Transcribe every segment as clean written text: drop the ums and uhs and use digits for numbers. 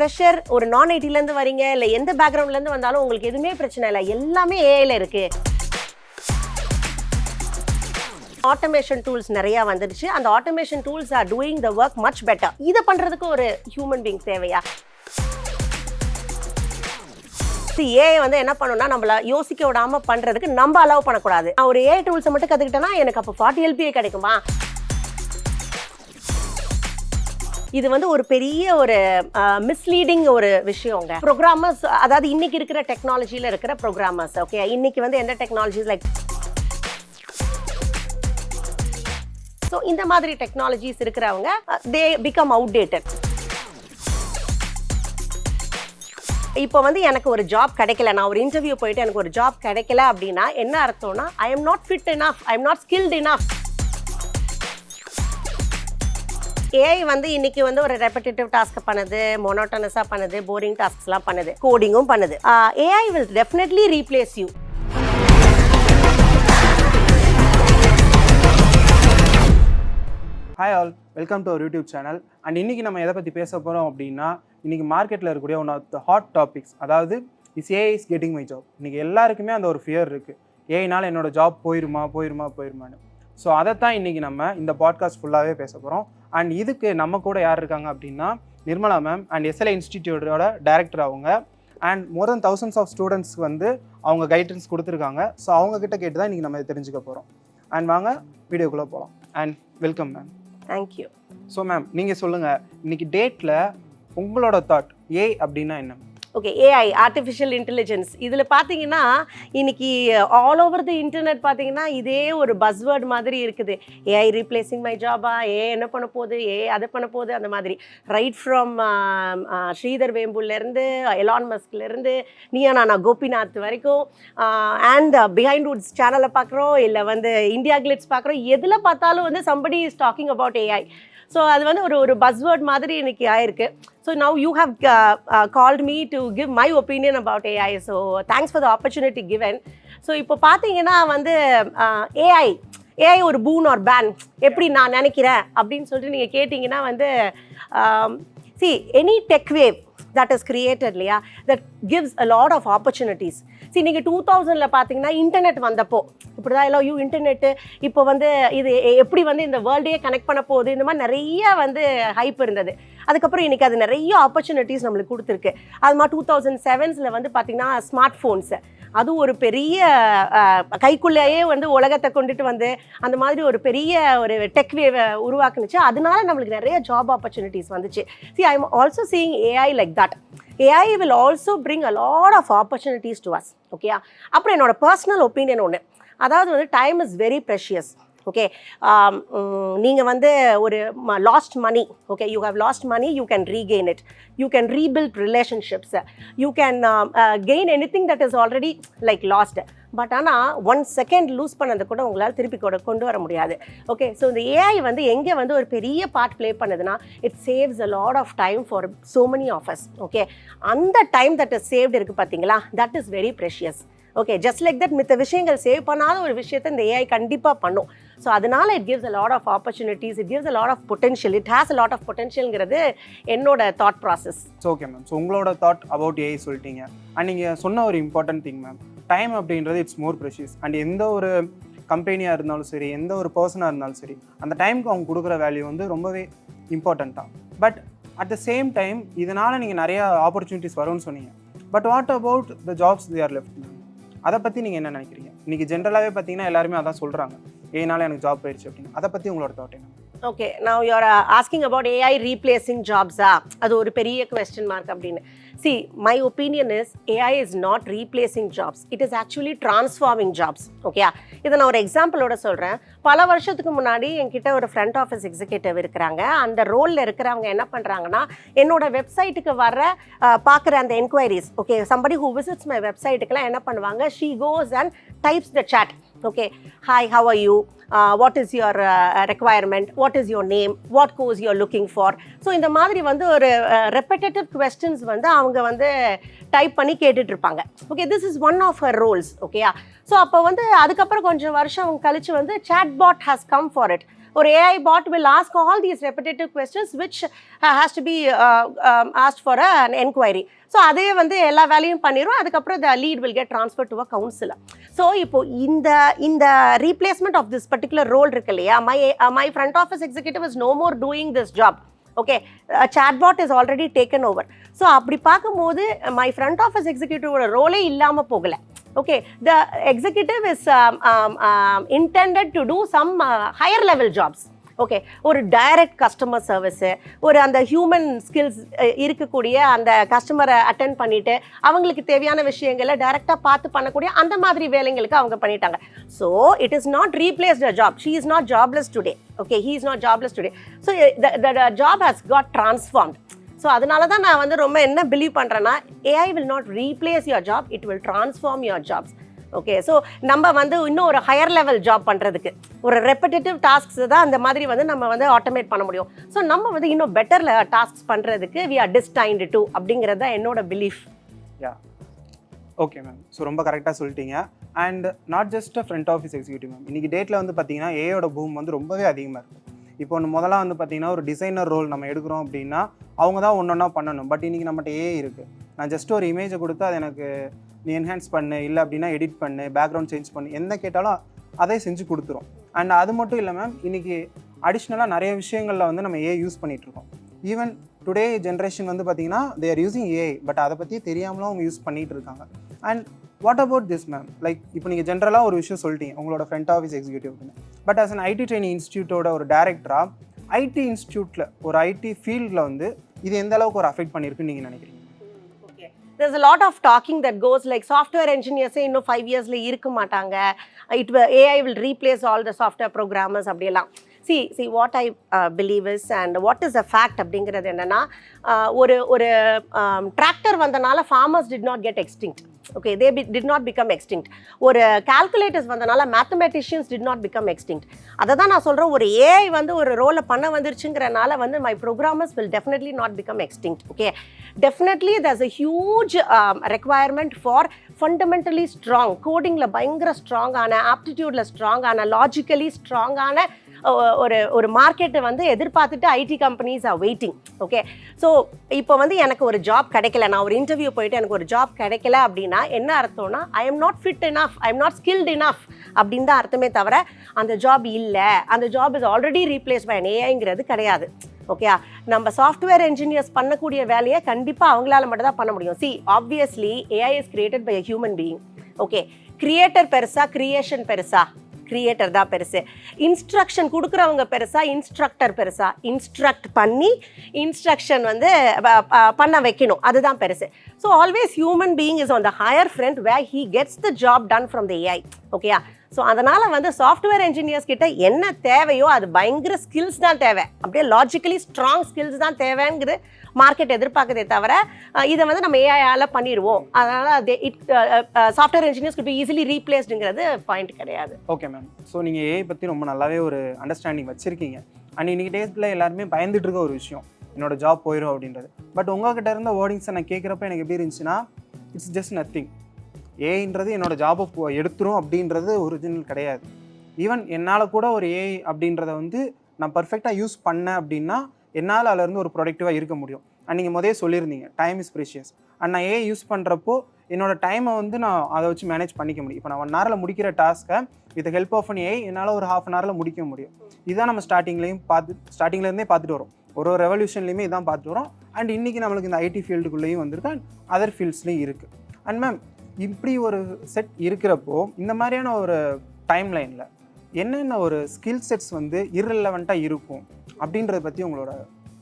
Fresher, ஒரு நான் ஐடிலேருந்து வரீங்க, இல்லை எந்த பேக்ரவுண்ட்லேருந்து வந்தாலும் உங்களுக்கு எதுவுமே பிரச்சனை இல்லை, எல்லாமே ஏஐல இருக்கு. ஆட்டோமேஷன் டூல்ஸ் நிறைய வந்துருச்சு. அந்த automation tools are doing the work much better. இதை பண்றதுக்கு ஒரு ஹியூமன் பீயிங் தேவையா? ஏஐ வந்து என்ன பண்ணுன்னா நம்மள யோசிக்க விடாம பண்றதுக்கு நம்ம அலோவ் பண்ணக்கூடாது. நான் ஒரு ஏஐ டூல்ஸை மட்டும் கத்துக்கிட்டேன்னா எனக்கு அப்போ 40 LPA கிடைக்குமா? இது வந்து ஒரு பெரிய ஒரு மிஸ்லீடிங் ஒரு விஷயங்க. ப்ரோக்ராமர்ஸ், அதாவது இன்னைக்கு இருக்கிற டெக்னாலஜியில் இருக்கிற ப்ரோக்ராமர்ஸ், ஓகே, இன்னைக்கு வந்து எந்த டெக்னாலஜிஸ் லைக் ஸோ இந்த மாதிரி டெக்னாலஜிஸ் இருக்கிறவங்க தே பிகம் அவுடேட்டட். இப்போ வந்து எனக்கு ஒரு ஜாப் கிடைக்கல, நான் ஒரு இன்டர்வியூ போயிட்டு எனக்கு ஒரு ஜாப் கிடைக்கல அப்படின்னா என்ன அர்த்தம்னா I am not fit enough, I am not skilled enough. AI வந்து இன்னைக்கு வந்து ஒரு ரெப்படிட்டிவ் டாஸ்க் பண்ணுது, மோனோட்டனஸாக பண்ணுது, போரிங் டாஸ்க்ஸ்லாம் பண்ணுது, கோடிங்கும் பண்ணுது. AI will definitely replace you. Hi all, welcome to our YouTube channel. And இன்றைக்கி நம்ம எதை பற்றி பேச போகிறோம் அப்படின்னா, இன்றைக்கி மார்க்கெட்டில் இருக்கக்கூடிய one of the hot topics, அதாவது AI is getting my job. இன்றைக்கி எல்லாருக்குமே அந்த ஒரு ஃபியர் இருக்குது, ஏஐனால் என்னோட ஜாப் போயிருமான்னு. ஸோ அதைத்தான் இன்றைக்கி நம்ம இந்த பாட்காஸ்ட் ஃபுல்லாகவே பேச போகிறோம். அண்ட் இதுக்கு நம்ம கூட யார் இருக்காங்க அப்படின்னா நிர்மலா மேம் அண்ட் SLA இன்ஸ்டிடியூட்டோட டைரக்டர் அவங்க. And more then thousands of ஸ்டூடெண்ட்ஸ்க்கு வந்து அவங்க கைடன்ஸ் கொடுத்துருக்காங்க. ஸோ அவங்கக்கிட்ட கேட்டு தான் இன்றைக்கி நம்ம தெரிஞ்சுக்க போகிறோம். அண்ட் வாங்க வீடியோக்குள்ளே போகலாம். And welcome ma'am. Thank you. So ma'am, நீங்கள் சொல்லுங்கள், இன்னைக்கு டேட்டில் உங்களோட தாட் ஏஐ அப்படின்னா என்ன? ஓகே, ஏஐ ஆர்டிஃபிஷியல் இன்டெலிஜென்ஸ், இதில் பார்த்தீங்கன்னா இன்னைக்கு ஆல் ஓவர் தி இன்டர்நெட் பார்த்தீங்கன்னா இதே ஒரு பஸ்வேர்ட் மாதிரி இருக்குது. ஏஐ ரீப்ளேசிங் மை ஜாபா, ஏஐ என்ன பண்ண போகுது, ஏஐ அதை பண்ண போகுது, அந்த மாதிரி ரைட் ஃப்ரம் ஸ்ரீதர் வேம்புலேருந்து எலான் மஸ்க்லேருந்து நீயா கோபிநாத் வரைக்கும் அண்ட் பிஹைண்ட் வுட்ஸ் சேனலை பார்க்குறோம், இல்லை வந்து இந்தியா கிளிட்ஸ் பார்க்குறோம், எதில் பார்த்தாலும் வந்து somebody is talking about AI. So அது வந்து ஒரு பஸ்வேர்ட் மாதிரி இன்னைக்கு ஆயிருக்கு. So now you have called me to give my opinion about AI. So thanks for the opportunity given. So இப்போ பார்த்தீங்கன்னா வந்து ஏஐ ஒரு பூன் ஆர் பேன் எப்படி நான் நினைக்கிறேன் அப்படின்னு சொல்லிட்டு நீங்கள் கேட்டிங்கன்னா வந்து see any tech wave that is created இல்லையா, that gives a lot of opportunities. see நீங்கள் 2000ல் பார்த்தீங்கன்னா இன்டர்நெட் வந்தப்போ இப்படி தான் எல்லாம் இன்டர்நெட்டு இப்போ வந்து இது எப்படி வந்து இந்த வேர்ல்டே கனெக்ட் பண்ண போகுது, இந்த மாதிரி நிறைய வந்து ஹைப் இருந்தது. அதுக்கப்புறம் இன்றைக்கி அது நிறைய ஆப்பர்ச்சுனிட்டிஸ் நம்மளுக்கு கொடுத்துருக்கு. அது மாதிரி 2007ல் வந்து பார்த்திங்கன்னா ஸ்மார்ட் ஃபோன்ஸு, அது ஒரு பெரிய கைக்குள்ளேயே வந்து உலகத்தை கொண்டுட்டு வந்து அந்த மாதிரி ஒரு பெரிய ஒரு டெக் வேவை உருவாக்குனுச்சு. அதனால நம்மளுக்கு நிறைய ஜாப் ஆப்பர்ச்சுனிட்டிஸ் வந்துச்சு. see I am also seeing AI like that. AI will also bring a lot of opportunities to us. ஓகேயா? அப்புறம் என்னோட பர்சனல் ஒப்பீனியன் ஒன்று, அதாவது வந்து time is very precious. Okay, நீங்கள் வந்து ஒரு lost money, okay, you have lost money, you can regain it, you can rebuild relationships, you can gain anything that is already like lost. But ஆனால் 1 second loose பண்ணதை கூட உங்களால் திருப்பி கொண்டு வர முடியாது. ஓகே, ஸோ இந்த ஏஐ வந்து எங்கே வந்து ஒரு பெரிய பார்ட் ப்ளே பண்ணுதுன்னா it saves a lot of time for so many of us. Okay, அந்த டைம் தட் இஸ் சேவ்டு இருக்குது பார்த்தீங்களா, that is very precious. Okay, just like that மித்த விஷயங்கள் சேவ் பண்ணாத ஒரு விஷயத்தை இந்த ஏஐ கண்டிப்பாக பண்ணும். ஸோ அதனால it gives a lot of opportunities, it gives a lot of potential, it has a lot of பொட்டென்ஷியல்ங்கிறது என்னோட thought process. Okay ma'am, so உங்களோட தாட் அபவுட் ஏஐ சொல்லிட்டீங்க. அண்ட் நீங்கள் சொன்ன ஒரு இம்பார்ட்டன்ட் திங் மேம், டைம் அப்படின்றது it's more precious. And எந்த ஒரு கம்பெனியாக இருந்தாலும் சரி, எந்த ஒரு பர்சனாக இருந்தாலும் சரி, அந்த டைமுக்கு அவங்க கொடுக்குற வேல்யூ வந்து ரொம்பவே இம்பார்ட்டண்ட்டாக. But at the same time இதனால் நீங்கள் நிறையா ஆப்பர்ச்சுனிட்டிஸ் வரும்னு சொன்னீங்க. But what about the jobs they are left? அதை பற்றி நீங்கள் என்ன நினைக்கிறீங்க? இன்றைக்கி ஜென்ரலாகவே பார்த்தீங்கன்னா எல்லாருமே அதான் சொல்கிறாங்க, ஏனால எனக்கு ஜாப் போயிடுச்சு அப்படின்னு. அதை பற்றி உங்களோட தாட் என்ன? Okay, now you are asking about AI replacing jobs. அது ஒரு பெரிய question mark அப்படின்னு. See, my opinion is AI is not replacing jobs. It is actually transforming jobs. Okay, இதை நான் ஒரு எக்ஸாம்பிளோட சொல்கிறேன். பல வருஷத்துக்கு முன்னாடி என்கிட்ட ஒரு ஃப்ரண்ட் ஆஃபீஸ் எக்ஸிக்யூட்டிவ் இருக்கிறாங்க. அந்த ரோலில் இருக்கிறவங்க என்ன பண்ணுறாங்கன்னா, என்னோட வெப்சைட்டுக்கு வர பார்க்குற அந்த enquiries, okay, somebody who visits my வெப்சைட்டுக்கெல்லாம் என்ன பண்ணுவாங்க, she goes and types the chat. Okay, hi, how are you? What is your requirement? What is your name? What course you are looking for? So இந்த மாதிரி வந்து ஒரு repetitive questions வந்து அவங்க வந்து type பண்ணி கேட்டுட்டு இருப்பாங்க. Okay, this is one of her roles. ஓகேயா? ஸோ அப்போ வந்து அதுக்கப்புறம் கொஞ்சம் வருஷம் கழிச்சு வந்து chatbot has come for it. ஒரு AI bot will ask all these repetitive questions which has to be asked for an enquiry. So அதே வந்து எல்லா வேலையும் பண்ணிடும். அதுக்கப்புறம் the lead will get transferred to a counselor. So இப்போ இந்த replacement of this particular role இருக்கு இல்லையா, my front office executive is no more doing this job. Okay, a chatbot is already taken over. So அப்படி பார்க்கும்போது my front office executive ரோலே இல்லாமல் போகலை. Okay, the executive is intended to do some higher level jobs. Okay, ஒரு direct customer service, ஒரு அந்த human skills இருக்கக்கூடிய அந்த கஸ்டமரை அட்டென்ட் பண்ணிவிட்டு அவங்களுக்கு தேவையான விஷயங்களை டைரெக்டாக பார்த்து பண்ணக்கூடிய அந்த மாதிரி வேலைங்களுக்கு அவங்க பண்ணிட்டாங்க. So it is not replaced a job. She is not jobless today. Okay, he is not jobless today. So the job has got ட்ரான்ஸ்ஃபார்ம்ட். So அதனால தான் நான் வந்து ரொம்ப என்ன பிலீவ் பண்ணுறேன்னா, AI will not replace your job, it will transform your jobs. Okay, so நம்ம வந்து இன்னும் ஒரு ஹையர் லெவல் ஜாப் பண்ணுறதுக்கு ஒரு ரெப்படேட்டிவ் டாஸ்க்ஸ் தான் அந்த மாதிரி வந்து நம்ம வந்து ஆட்டோமேட் பண்ண முடியும். ஸோ நம்ம வந்து இன்னும் பெட்டர் டாஸ்க்ஸ் பண்ணுறதுக்கு we are destined to அப்படிங்கிறது தான் என்னோட பிலீஃப். யா, ஓகே மேம். ஸோ ரொம்ப கரெக்டாக சொல்லிட்டீங்க. And not just a front office executive ma'am, இன்றைக்கி டேட்டில் வந்து பார்த்தீங்கன்னா ஏயோட பூம் வந்து ரொம்பவே அதிகமாக இருக்குது. இப்போ ஒன்று முதல்ல வந்து பார்த்தீங்கன்னா ஒரு டிசைனர் ரோல் நம்ம எடுக்கிறோம் அப்படின்னா அவங்க தான் ஒன்று ஒன்றா பண்ணணும். பட் இன்றைக்கி நம்மகிட்ட ஏஐ இருக்குது. நான் ஜஸ்ட் ஒரு இமேஜை கொடுத்து அது எனக்கு நீ என்ஹான்ஸ் பண்ணு, இல்லை அப்படின்னா எடிட் பண்ணு, பேக்ரவுண்ட் சேஞ்ச் பண்ணு, என்ன கேட்டாலும் அதே செஞ்சு கொடுத்துரும். அண்ட் அது மட்டும் இல்லை மேம், இன்றைக்கி அடிஷ்னலாக நிறைய விஷயங்களில் வந்து நம்ம ஏஐ யூஸ் பண்ணிகிட்ருக்கோம். ஈவன் டுடே ஜென்ரேஷன் வந்து பார்த்திங்கன்னா they are using AI, but அதை பற்றி தெரியாமலும் அவங்க யூஸ் பண்ணிகிட்டு இருக்காங்க. And what about this ma'am? Like இப்போ நீங்கள் ஜென்ரலாக ஒரு விஷயம் சொல்லிட்டீங்க உங்களோட ஃப்ரண்ட் ஆஃபீஸ் எக்ஸிக்யூட்டிவ்னு. But as an IT training இன்ஸ்டியூட்டோட ஒரு டேரக்டராக ஐடி இன்ஸ்டியூட்டில் ஒரு ஐடி ஃபீல்டில் வந்து இது எந்த அளவுக்கு ஒரு அஃபெக்ட் பண்ணியிருக்குன்னு நீங்கள் நினைக்கிறீங்க? There's a lot of talking that goes like software engineers இன்னும் 5 yearsல இருக்க மாட்டாங்க, AI will replace all the software programmers அப்படியெல்லாம். See what I believe is and what is a fact அப்படிங்கிறது என்னன்னா, ஒரு tractor வந்தனால farmers did not get extinct. Okay, they did not become extinct. ஒரு calculators வந்தனால mathematicians did not become extinct. அதை தான் நான் சொல்கிறேன், ஒரு AI வந்து ஒரு ரோலை பண்ண வந்துருச்சுங்கிறனால வந்து my programmers will definitely not become extinct. Okay, definitely there's a huge requirement for fundamentally strong, codingல பயங்கர ஸ்ட்ராங்கான, ஆப்டிடியூடில் ஸ்ட்ராங்கான, லாஜிக்கலி ஸ்ட்ராங்கான ஒரு மார்க்கெட்டை வந்து எதிர்பார்த்துட்டு IT companies are waiting. Okay, so இப்போ வந்து எனக்கு ஒரு ஜாப் கிடைக்கல, நான் ஒரு இன்டர்வியூ போயிட்டு எனக்கு ஒரு ஜாப் கிடைக்கல அப்படின்னா என்ன அர்த்தம்னா, I am not fit enough, I am not skilled enough அப்படின்னு தான் அர்த்தமே தவிர அந்த ஜாப் இல்லை, அந்த job is already replace by ஏஐங்கிறது கிடையாது. ஓகே, நம்ம சாஃப்ட்வேர் என்ஜினியர்ஸ் பண்ணக்கூடிய வேலையை கண்டிப்பாக அவங்களால மட்டும் தான் பண்ண முடியும். Obviously AI is created by a human being. Okay, creator பெருசா, கிரியேஷன் பெருசா? கிரியேட்டர் தான் பெருசு. இன்ஸ்ட்ரக்ஷன் கொடுக்குறவங்க பெருசா, இன்ஸ்ட்ரக்டர் பெருசா? இன்ஸ்ட்ரக்ட் பண்ணி இன்ஸ்ட்ரக்ஷன் வந்து பண்ண வைக்கணும், அதுதான் பெருசு. So always human being is on the higher front where he gets the job done from the AI. ஓகேயா, ஸோ அதனால் வந்து சாஃப்ட்வேர் என்ஜினியர்ஸ் கிட்ட என்ன தேவையோ அது பயங்கர ஸ்கில்ஸ் தான் தேவை, அப்படியே லாஜிக்கலி ஸ்ட்ராங் ஸ்கில்ஸ் தான் தேவைங்கிறது மார்க்கெட் எதிர்பார்க்குதே தவிர இதை வந்து நம்ம ஏஐயால் பண்ணிடுவோம், அதனால் software engineers could be easily replaceடுங்கிறது பாயிண்ட் கிடையாது. ஓகே மேம், ஸோ நீங்கள் ஏஐ பற்றி ரொம்ப நல்லாவே ஒரு அண்டர்ஸ்டாண்டிங் வச்சுருக்கீங்க. அண்ட் இன்னைக்கு டேஸில் எல்லாருமே பயந்துட்டு இருக்க ஒரு விஷயம் என்னோட ஜாப் போயிடும் அப்படின்றது. பட் உங்கள்கிட்ட இருந்த வேர்டிங்ஸை நான் கேட்குறப்ப எனக்கு எப்படி இருந்துச்சுன்னா, இட்ஸ் ஜஸ்ட் நத்திங். ஏஐன்றது என்னோட ஜாபை எடுத்துரும் அப்படின்றது ஒரிஜினல் கிடையாது. ஈவன் என்னால் கூட ஒரு ஏஐ அப்படின்றத வந்து நான் பர்ஃபெக்டாக யூஸ் பண்ணேன் அப்படின்னா என்னால் அதிலேருந்து ஒரு ப்ரொடக்டிவாக இருக்க முடியும். அண்ட் நீங்கள் முதலே சொல்லியிருந்தீங்க டைம் இஸ் ப்ரீஷியஸ். அண்ட் நான் ஏஐ யூஸ் பண்ணுறப்போ என்னோட டைமை வந்து நான் அதை வச்சு மேனேஜ் பண்ணிக்க முடியும். இப்போ நான் 1 hourல முடிக்கிற டாஸ்க்கை வித் ஹெல்ப் ஆஃப் ஏஐ என்னால் ஒரு 1/2 hourல முடிக்க முடியும். இதுதான் நம்ம ஸ்டார்டிங்லேருந்தே பார்த்துட்டு வரோம். ஒரு ரெவல்யூஷன்லேயுமே இதான் பார்த்துட்டு வரோம். அண்ட் இன்றைக்கி நம்மளுக்கு இந்த ஐடி ஃபீல்டுக்குள்ளேயும் வந்திருக்கு, அண்ட் அதர் ஃபீல்ட்ஸ்லேயும் இருக்குது. அண்ட் மேம், இப்படி ஒரு செட் இருக்கிறப்போ இந்த மாதிரியான ஒரு டைம் லைனில் என்னென்ன ஒரு ஸ்கில் செட்ஸ் வந்து irrelevant-ஆக இருக்கும் அப்படின்றத பற்றி உங்களோட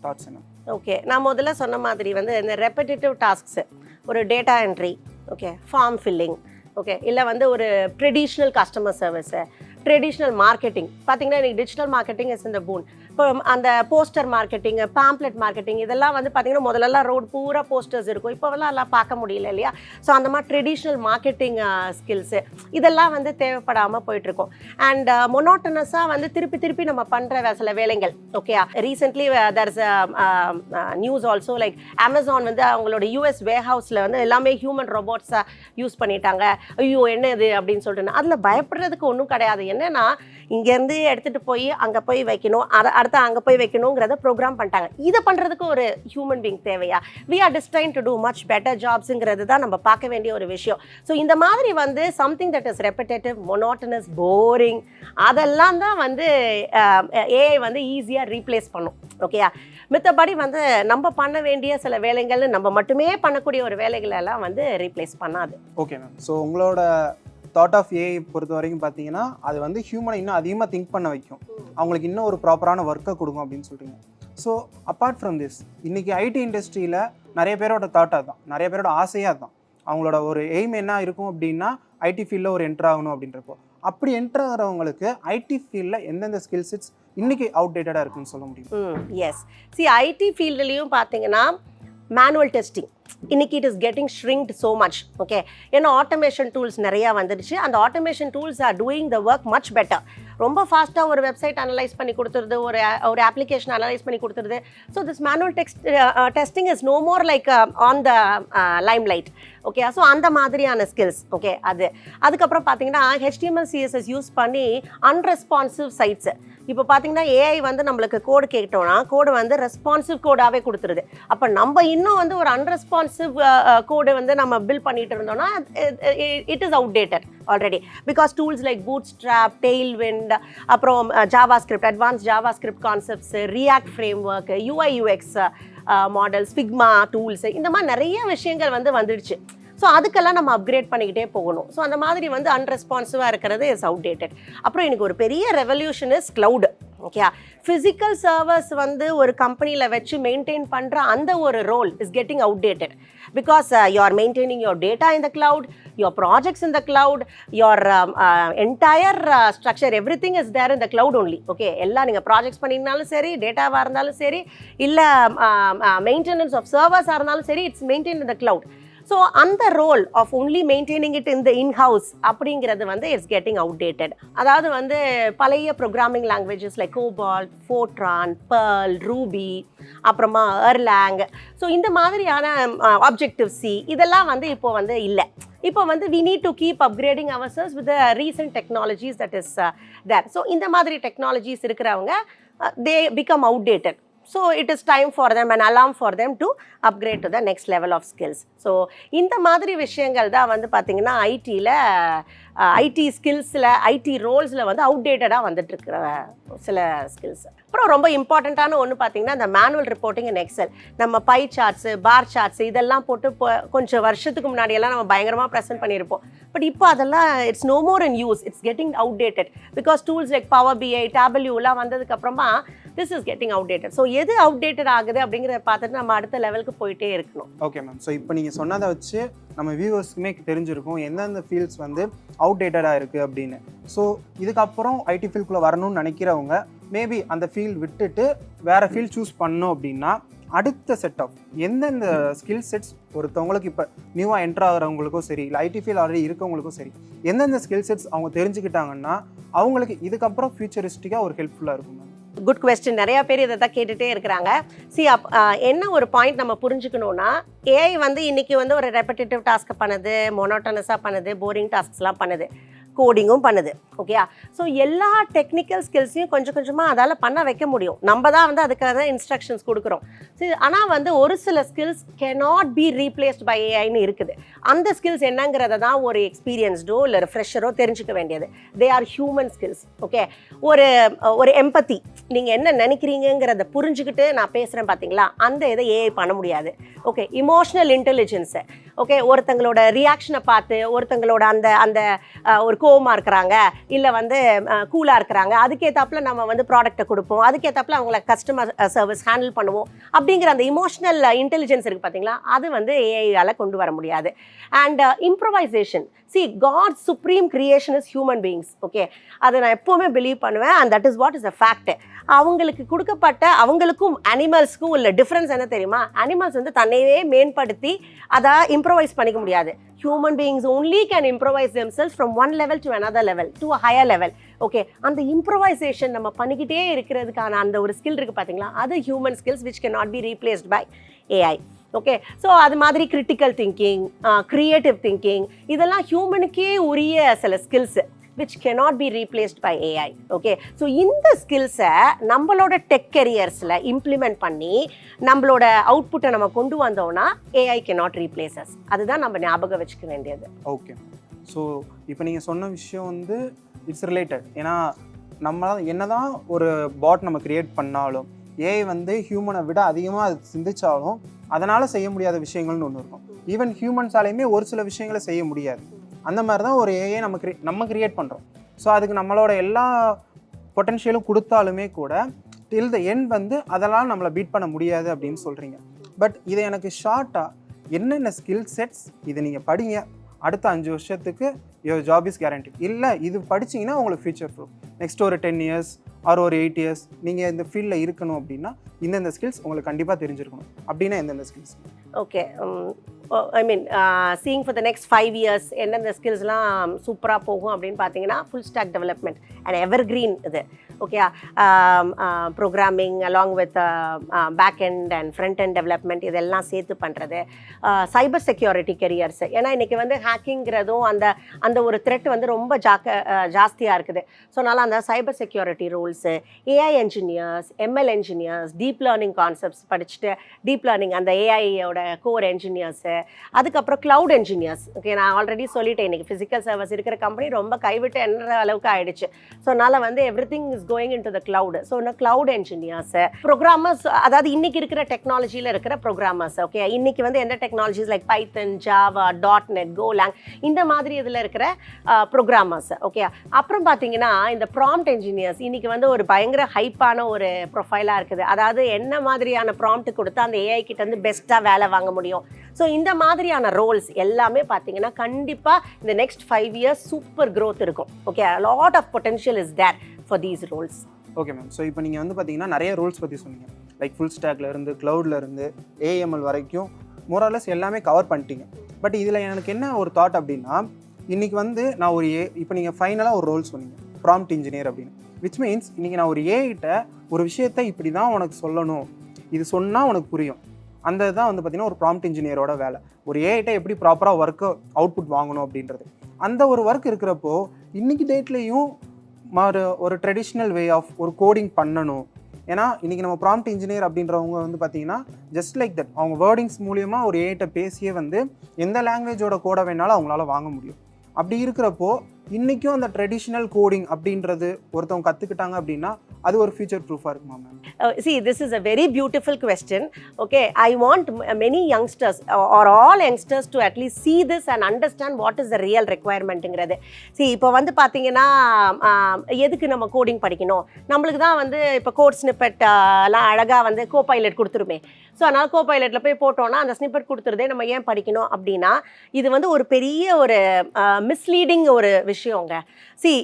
தாட்ஸ் என்ன? ஓகே, நான் முதல்ல சொன்ன மாதிரி வந்து இந்த ரெப்படேட்டிவ் டாஸ்க்ஸு, ஒரு data entry, okay, form filling, okay, இல்லை வந்து ஒரு traditional customer service, traditional marketing. பார்த்தீங்கன்னா இன்றைக்கி டிஜிட்டல் மார்க்கெட்டிங் இஸ் இந்த பூன். இப்போ அந்த போஸ்டர் மார்க்கெட்டிங், பேம்ப்ளெட் மார்க்கெட்டிங் இதெல்லாம் வந்து பார்த்தீங்கன்னா முதல்லலாம் ரோடு பூரா போஸ்டர்ஸ் இருக்கும். இப்போவெல்லாம் எல்லாம் பார்க்க முடியல இல்லையா? ஸோ அந்த மாதிரி ட்ரெடிஷ்னல் மார்க்கெட்டிங் ஸ்கில்ஸு இதெல்லாம் வந்து தேவைப்படாமல் போயிட்டுருக்கோம். அண்ட் மொனோட்டனஸாக வந்து திருப்பி நம்ம பண்ணுற சில வேலைகள். Okay, recently there is news also like Amazon வந்து அவங்களோட யூஎஸ் வேர்ஹவுஸில் வந்து எல்லாமே ஹியூமன் ரோபோட்ஸை யூஸ் பண்ணிட்டாங்க. ஐயோ என்ன இது அப்படின்னு சொல்லிட்டு அதில் பயப்படுறதுக்கு ஒன்றும் கிடையாது. என்னன்னா இங்கேருந்து எடுத்துகிட்டு போய் அங்கே போய் வைக்கணும், அடுத்து அங்கே போய் வைக்கணுங்கிறத ப்ரோக்ராம் பண்ணிட்டாங்க. இதை பண்ணுறதுக்கு ஒரு ஹியூமன் பீங் தேவையா? We are destined to do much better ஜாப்ஸுங்கிறது தான் நம்ம பார்க்க வேண்டிய ஒரு விஷயம். ஸோ இந்த மாதிரி வந்து something that is repetitive, monotonous, boring அதெல்லாம் தான் வந்து ஏஐ வந்து ஈஸியாக ரீப்ளேஸ் பண்ணும். ஓகேயா? மித்தபடி வந்து நம்ம பண்ண வேண்டிய சில வேலைகள், நம்ம மட்டுமே பண்ணக்கூடிய ஒரு வேலைகளெல்லாம் வந்து ரீப்ளேஸ் பண்ணாது. Okay ma'am. ஸோ உங்களோட தாட் ஆஃப் ஏஐ பொறுத்த வரைக்கும் பார்த்தீங்கன்னா அது வந்து ஹியூமனை இன்னும் அதிகமாக திங்க் பண்ண வைக்கும், அவங்களுக்கு இன்னும் ஒரு ப்ராப்பரான ஒர்க்கை கொடுக்கும் அப்படின்னு சொல்கிறீங்க. ஸோ அப்பார்ட் ஃப்ரம் திஸ், இன்றைக்கி ஐடி இண்டஸ்ட்ரியில் நிறைய பேரோட தாட்டாக தான், நிறைய பேரோட ஆசையாக தான், அவங்களோட ஒரு எய்ம் என்ன இருக்கும் அப்படின்னா ஐடி ஃபீல்டில் ஒரு என்ட்ரு ஆகணும் அப்படின்றப்போ, அப்படி என்ட்ரு ஆகிறவங்களுக்கு ஐடி ஃபீல்டில் எந்தெந்த ஸ்கில் செட்ஸ் இன்றைக்கி அவுடேட்டடாக இருக்குன்னு சொல்ல முடியும்? எஸ், ஐடி ஃபீல்டுலேயும் பார்த்தீங்கன்னா மேனுவல் டெஸ்டிங் இன்னைக்கு it is getting shrinked so much. Okay, ஏன்னா ஆட்டோமேஷன் டூல்ஸ் நிறையா வந்துடுச்சு. அந்த automation tools are doing the work much better. ரொம்ப ஃபாஸ்ட்டாக ஒரு வெப்சைட் அனலைஸ் பண்ணி கொடுத்துருது, ஒரு அப்ளிகேஷன் அனலைஸ் பண்ணி கொடுத்துருது. So this manual testing is no more like on the limelight. Okay, so அந்த மாதிரியான ஸ்கில்ஸ். ஓகே, அதுக்கப்புறம் பார்த்தீங்கன்னா HTML CSS யூஸ் பண்ணி அன்ரெஸ்பான்சிவ் சைட்ஸு, இப்போ பார்த்தீங்கன்னா ஏஐ வந்து நம்மளுக்கு கோடு கேட்டோம்னா கோடு வந்து ரெஸ்பான்சிவ் கோடாகவே கொடுத்துருது. அப்போ நம்ம இன்னும் வந்து ஒரு அன்ரெஸ்பான்சிவ் கோடு வந்து நம்ம பில் பண்ணிட்டு இருந்தோம்னா it is outdated already. Because tools like Bootstrap, Tailwind, அப்புறம் JavaScript, advance JavaScript concepts, React framework, UI/UX models, Figma tools, இந்த மாதிரி நிறைய விஷயங்கள் வந்து வந்துடுச்சு. ஸோ அதுக்கெல்லாம் நம்ம அப்கிரேட் பண்ணிக்கிட்டே போகணும். ஸோ அந்த மாதிரி வந்து அன்ரெஸ்பான்சிவாக இருக்கிறது இஸ் அவுடேட்டட். அப்புறம் எனக்கு ஒரு பெரிய revolution is cloud. Okay, physical servers வந்து ஒரு கம்பெனியில் வச்சு மெயின்டைன் பண்ணுற அந்த ஒரு role is getting outdated. Because you are maintaining your data in the cloud, your projects in the cloud, your entire structure, everything is there in the cloud only. Okay, எல்லாம் நீங்கள் projects பண்ணிங்கனாலும் சரி, டேட்டாவாக இருந்தாலும் சரி, இல்லை maintenance of சர்வர்ஸாக இருந்தாலும் சரி, it's maintain in the cloud. So அந்த role of only maintaining it in the inhouse அப்படிங்கிறது வந்து இட்ஸ் கெட்டிங் அவுடேட்டட். அதாவது வந்து பழைய programming languages like COBOL, Fortran, Perl, Ruby, அப்புறமா எர்லாங், ஸோ இந்த மாதிரியான ஆப்ஜெக்டிவ்-C இதெல்லாம் வந்து இப்போ வந்து இல்லை. இப்போ வந்து we need to keep upgrading ourselves with the recent technologies that is there. So இந்த மாதிரி டெக்னாலஜிஸ் இருக்கிறவங்க they become outdated. So it is time for them, an alarm for them to upgrade to the next level of skills. So இந்த மாதிரி விஷயங்கள் தான் வந்து பார்த்தீங்கன்னா ID ஸ்கில்ஸில், ID ரோல்ஸில் வந்து அவுடேட்டடாக வந்துட்டு இருக்கிற சில ஸ்கில்ஸ். அப்புறம் ரொம்ப இம்பார்ட்டண்ட்டான ஒன்று பார்த்தீங்கன்னா இந்த மேனுவல் ரிப்போர்ட்டிங் இன் எக்ஸல். நம்ம பை சார்ட்ஸு, பார் சார்ட்ஸு இதெல்லாம் போட்டு கொஞ்சம் வருஷத்துக்கு முன்னாடியெல்லாம் நம்ம பயங்கரமாக ப்ரெசென்ட் பண்ணியிருப்போம். பட் இப்போ அதெல்லாம் it's no more in use, it's getting outdated. Because tools like power BI, டேபிள்யூலாம் வந்ததுக்கப்புறமா this is getting outdated. So எது அவுடேட்டட் ஆகுது அப்படிங்கிறத பார்த்துட்டு நம்ம அடுத்த லெவலுக்கு போயிட்டே இருக்கணும். Okay ma'am. ஸோ இப்போ நீங்கள் சொன்னதை வச்சு நம்ம வியூவர்ஸ்க்குமே தெரிஞ்சிருக்கும் எந்தெந்த ஃபீல்ட்ஸ் வந்து அவுடேட்டடாக இருக்குது அப்படின்னு. ஸோ இதுக்கப்புறம் ஐடி ஃபீல்டுக்குள்ளே வரணும்னு நினைக்கிறவங்க மேபி அந்த ஃபீல்டு விட்டுட்டு வேறு ஃபீல்ட் சூஸ் பண்ணோம் அப்படின்னா அடுத்த செட் ஆஃப் எந்தெந்த ஸ்கில் செட்ஸ் ஒருத்தவங்களுக்கு இப்போ நியூவாக என்ட்ரு ஆகிறவங்களுக்கும் சரி, இல்லை ஐடி ஃபீல்ட் ஆல்ரெடி இருக்கவங்களுக்கும் சரி, எந்தெந்த ஸ்கில் செட்ஸ் அவங்க தெரிஞ்சுக்கிட்டாங்கன்னா அவங்களுக்கு இதுக்கப்புறம் ஃபியூச்சரிஸ்டிக்காக ஒரு ஹெல்ப்ஃபுல்லாக இருக்கும். Good question. நிறைய பேர் இதை தான் கேட்டுகிட்டே இருக்கிறாங்க. என்ன ஒரு பாயிண்ட் நம்ம புரிஞ்சுக்கணுன்னா, ஏஐ வந்து இன்றைக்கி வந்து ஒரு ரெப்படேட்டிவ் டாஸ்க்கை பண்ணுது, மொனோட்டனஸாக பண்ணுது, போரிங் டாஸ்க்ஸ்லாம் பண்ணுது, கோடிங்கும் பண்ணுது. ஓகேயா? ஸோ எல்லா டெக்னிக்கல் ஸ்கில்ஸையும் கொஞ்சம் கொஞ்சமாக அதால் பண்ண வைக்க முடியும். நம்ம தான் வந்து அதுக்காக இன்ஸ்ட்ரக்ஷன்ஸ் கொடுக்குறோம். சரி, ஆனால் வந்து ஒரு சில skills cannot be replaced by ஏஐன்னு இருக்குது. அந்த ஸ்கில்ஸ் என்னங்கிறத தான் ஒரு எக்ஸ்பீரியன்ஸ்டோ இல்லை ஃப்ரெஷரோ தெரிஞ்சுக்க வேண்டியது. They are human skills. Okay, ஒரு எம்பத்தி, நீங்கள் என்ன நினைக்கிறீங்கிறத புரிஞ்சுக்கிட்டு நான் பேசுகிறேன் பார்த்தீங்களா, அந்த இதை ஏஐ பண்ண முடியாது. ஓகே, இமோஷனல் இன்டெலிஜென்ஸு, ஓகே, ஒருத்தங்களோட ரியாக்ஷனை பார்த்து ஒருத்தங்களோட அந்த அந்த ஒரு கோவமாக இருக்கிறாங்க இல்லை வந்து கூலாக இருக்கிறாங்க, அதுக்கேற்றாப்புல நம்ம வந்து ப்ராடக்ட்டை கொடுப்போம், அதுக்கேற்றாப்புல அவங்கள கஸ்டமர் சர்வீஸ் ஹேண்டில் பண்ணுவோம் அப்படிங்கிற அந்த இமோஷனல் இன்டெலிஜென்ஸ் இருக்குது பார்த்தீங்களா, அது வந்து ஏஐயால் கொண்டு வர முடியாது. And improvisation, see God's supreme creation is human beings. Okay, அதை நான் எப்போவுமே பிலீவ் பண்ணுவேன். And that is what is a fact. அவங்களுக்கு கொடுக்கப்பட்ட அவங்களுக்கும் அனிமல்ஸ்க்கும் உள்ள டிஃப்ரென்ஸ் என்ன தெரியுமா? அனிமல்ஸ் வந்து தன்னையே மேம்படுத்தி அதை இம்ப்ரவைஸ் பண்ணிக்க முடியாது. Human beings only can improvise themselves from one level to another level to a higher level. Okay, அந்த இம்ப்ரவைசேஷன் நம்ம பண்ணிக்கிட்டே இருக்கிறதுக்கான அந்த ஒரு ஸ்கில் இருக்குது பார்த்தீங்களா, அது human skills which cannot be replaced by AI. Okay, so அது மாதிரி கிரிட்டிக்கல் திங்கிங், க்ரியேட்டிவ் திங்கிங், இதெல்லாம் ஹியூமனுக்கே உரிய சில skills which cannot be replaced by AI. Okay, so இந்த ஸ்கில்ஸை நம்மளோட டெக் கெரியர்ஸில் இம்ப்ளிமெண்ட் பண்ணி நம்மளோட அவுட்புட்டை நம்ம கொண்டு வந்தோம்னா AI cannot replace us. அதுதான் நம்ம ஞாபகம் வச்சுக்க வேண்டியது. ஓகே, ஸோ இப்போ நீங்கள் சொன்ன விஷயம் வந்து இட்ஸ் ரிலேட்டட். ஏன்னா நம்ம என்னதான் ஒரு பாட் நம்ம கிரியேட் பண்ணாலும் ஏஐ வந்து ஹியூமனை விட அதிகமாக அது சிந்திச்சாலும் அதனால் செய்ய முடியாத விஷயங்கள்னு ஒன்று இருக்கும். ஈவன் ஹியூமன்ஸாலையுமே ஒரு சில விஷயங்களை செய்ய முடியாது. அந்த மாதிரி தான் ஒரு ஏஐ நம்ம கிரியேட் பண்ணுறோம். ஸோ அதுக்கு நம்மளோட எல்லா பொட்டன்ஷியலும் கொடுத்தாலுமே கூட டில் த எண்ட் வந்து அதெல்லாம் நம்மளை பீட் பண்ண முடியாது அப்படின்னு சொல்கிறீங்க. பட் இதை எனக்கு ஷார்ட்டாக என்னென்ன ஸ்கில் செட்ஸ் இதை நீங்கள் படிங்க, அடுத்த 5 வருஷத்துக்கு யுவர் ஜாப் இஸ் கேரண்டி, இல்லை இது படிச்சிங்கன்னா உங்களுக்கு ஃபியூச்சர் ப்ரூஃப், நெக்ஸ்ட் ஒரு 10 இயர்ஸ் ஆர் ஒரு 8 இயர்ஸ் நீங்கள் இந்த ஃபீல்டில் இருக்கணும் அப்படின்னா இந்தந்த ஸ்கில்ஸ் உங்களுக்கு கண்டிப்பாக தெரிஞ்சிருக்கணும் அப்படின்னா எந்தெந்த ஸ்கில்ஸ்? ஓகே, I mean seeing for the next 5 years எந்தெந்த ஸ்கில்ஸ்லாம் சூப்பராக போகும் அப்படின்னு பார்த்தீங்கன்னா full stack development and evergreen இது. Okay, programming along with back end and front end development இதெல்லாம் சேர்த்து பண்ணுறது, சைபர் செக்யூரிட்டி கெரியர்ஸ். ஏன்னா இன்றைக்கி வந்து ஹேக்கிங்கிறதும் அந்த அந்த ஒரு த்ரெட் வந்து ரொம்ப ஜாஸ்தியாக இருக்குது. ஸோ அதனால் அந்த cyber security rules, AI engineers, ML engineers, deep learning concepts படிச்சுட்டு டீப் லேர்னிங் அந்த ஏஐயோட கோர் என்ஜினியர்ஸு, அதுக்கப்புறம் க்ளவுட் என்ஜினியர்ஸ். ஓகே, நான் ஆல்ரெடி சொல்லிட்டேன் இன்றைக்கி ஃபிசிக்கல் சர்வீஸ் இருக்கிற கம்பெனி ரொம்ப கைவிட்டு என்ற அளவுக்கு ஆகிடுச்சு. ஸோ அதனால் வந்து every thing is going in to the cloud. So இன்னும் க்ளவுட் என்ஜினியர்ஸு, ப்ரோக்ராமர்ஸ், அதாவது இன்றைக்கி இருக்கிற டெக்னாலஜியில் இருக்கிற ப்ரோக்ராமர்ஸ். ஓகே, இன்றைக்கி வந்து எந்த டெக்னாலஜிஸ் லைக் பைத்தன், ஜாவா, .NET, கோலாங் இந்த மாதிரி இதில் இருக்கிற ப்ரோக்ராமர்ஸ். ஓகே, அப்புறம் பார்த்தீங்கன்னா இந்த ப்ராம்ப்ட் என்ஜினியர்ஸ் இன்றைக்கி வந்து ஒரு பயங்கர ஹைப்பான ஒரு ப்ரொஃபைலாக இருக்குது. அதாவது என்ன மாதிரியான ப்ராம்ப்ட் கொடுத்து அந்த ஏஐ கிட்ட வந்து பெஸ்ட்டாக வேலை வாங்க முடியும். ஸோ இந்த மாதிரியான ரோல்ஸ் எல்லாமே பார்த்தீங்கன்னா கண்டிப்பாக இந்த நெக்ஸ்ட் 5 இயர்ஸ் சூப்பர் க்ரோத் இருக்கும். Okay, lot of potential is there for these roles. Okay ma'am, so இப்போ நீங்கள் வந்து பார்த்தீங்கன்னா நிறைய ரோல்ஸ் பற்றி சொன்னீங்க. லைக் ஃபுல் ஸ்டாக்லேருந்து க்ளவுட்லேருந்து ஏஎம்எல் வரைக்கும் மோரலஸ் எல்லாமே கவர் பண்ணிட்டீங்க. பட் இதில் எனக்கு என்ன ஒரு தாட் அப்படின்னா, இன்றைக்கி வந்து நான் ஒரு இப்போ நீங்கள் ஃபைனலாக ஒரு ரோல் சொன்னீங்க ப்ராம்ப்ட் இன்ஜினியர் அப்படின்னு, விச் மீன்ஸ் இன்றைக்கி நான் ஒரு ஏஐட்ட ஒரு விஷயத்தை இப்படி தான் உனக்கு சொல்லணும், இது சொன்னால் உனக்கு புரியும், அந்த தான் வந்து பார்த்திங்கன்னா ஒரு ப்ராம்ப்ட் இன்ஜினியரோட வேலை. ஒரு ஏஐட்ட எப்படி ப்ராப்பராக ஒர்க்கு அவுட்புட் வாங்கணும் அப்படின்றது, அந்த ஒரு ஒர்க் இருக்கிறப்போ இன்றைக்கி டேட்லேயும் ஒரு ட்ரெடிஷ்னல் வே ஆஃப் ஒரு கோடிங் பண்ணணும். ஏன்னா இன்றைக்கி நம்ம ப்ராம்ப்ட் இன்ஜினியர் அப்படின்றவங்க வந்து பார்த்திங்கன்னா ஜஸ்ட் லைக் தட் அவங்க வேர்டிங்ஸ் மூலியமாக ஒரு ஏஐட்ட பேசியே வந்து எந்த லாங்குவேஜோட கோடை வேணாலும் அவங்களால வாங்க முடியும். அப்படி இருக்கிறப்போ இன்றைக்கும் அந்த ட்ரெடிஷ்னல் கோடிங் அப்படின்றது ஒருத்தவங்க கற்றுக்கிட்டாங்க அப்படின்னா அது ஒரு ஃபியூச்சர் ப்ரூஃபாக இருக்குமா ma'am? See, this is a very beautiful question. Okay, I want many youngsters or all youngsters to at least see this and understand what is the real requirementங்கிறது. See, இப்போ வந்து பார்த்தீங்கன்னா எதுக்கு நம்ம கோடிங் படிக்கணும்? நம்மளுக்கு தான் வந்து இப்போ கோட் ஸ்னிப்பெட் எல்லாம் அழகாக வந்து கோபைலட் கொடுத்துருமே. ஸோ அதனால் கோபைலட்டில் போய் போட்டோன்னா அந்த ஸ்னிப்பெட் கொடுத்துருதே நம்ம ஏன் படிக்கணும் அப்படின்னா, இது வந்து ஒரு பெரிய ஒரு மிஸ்லீடிங் ஒரு விஷயங்க. See,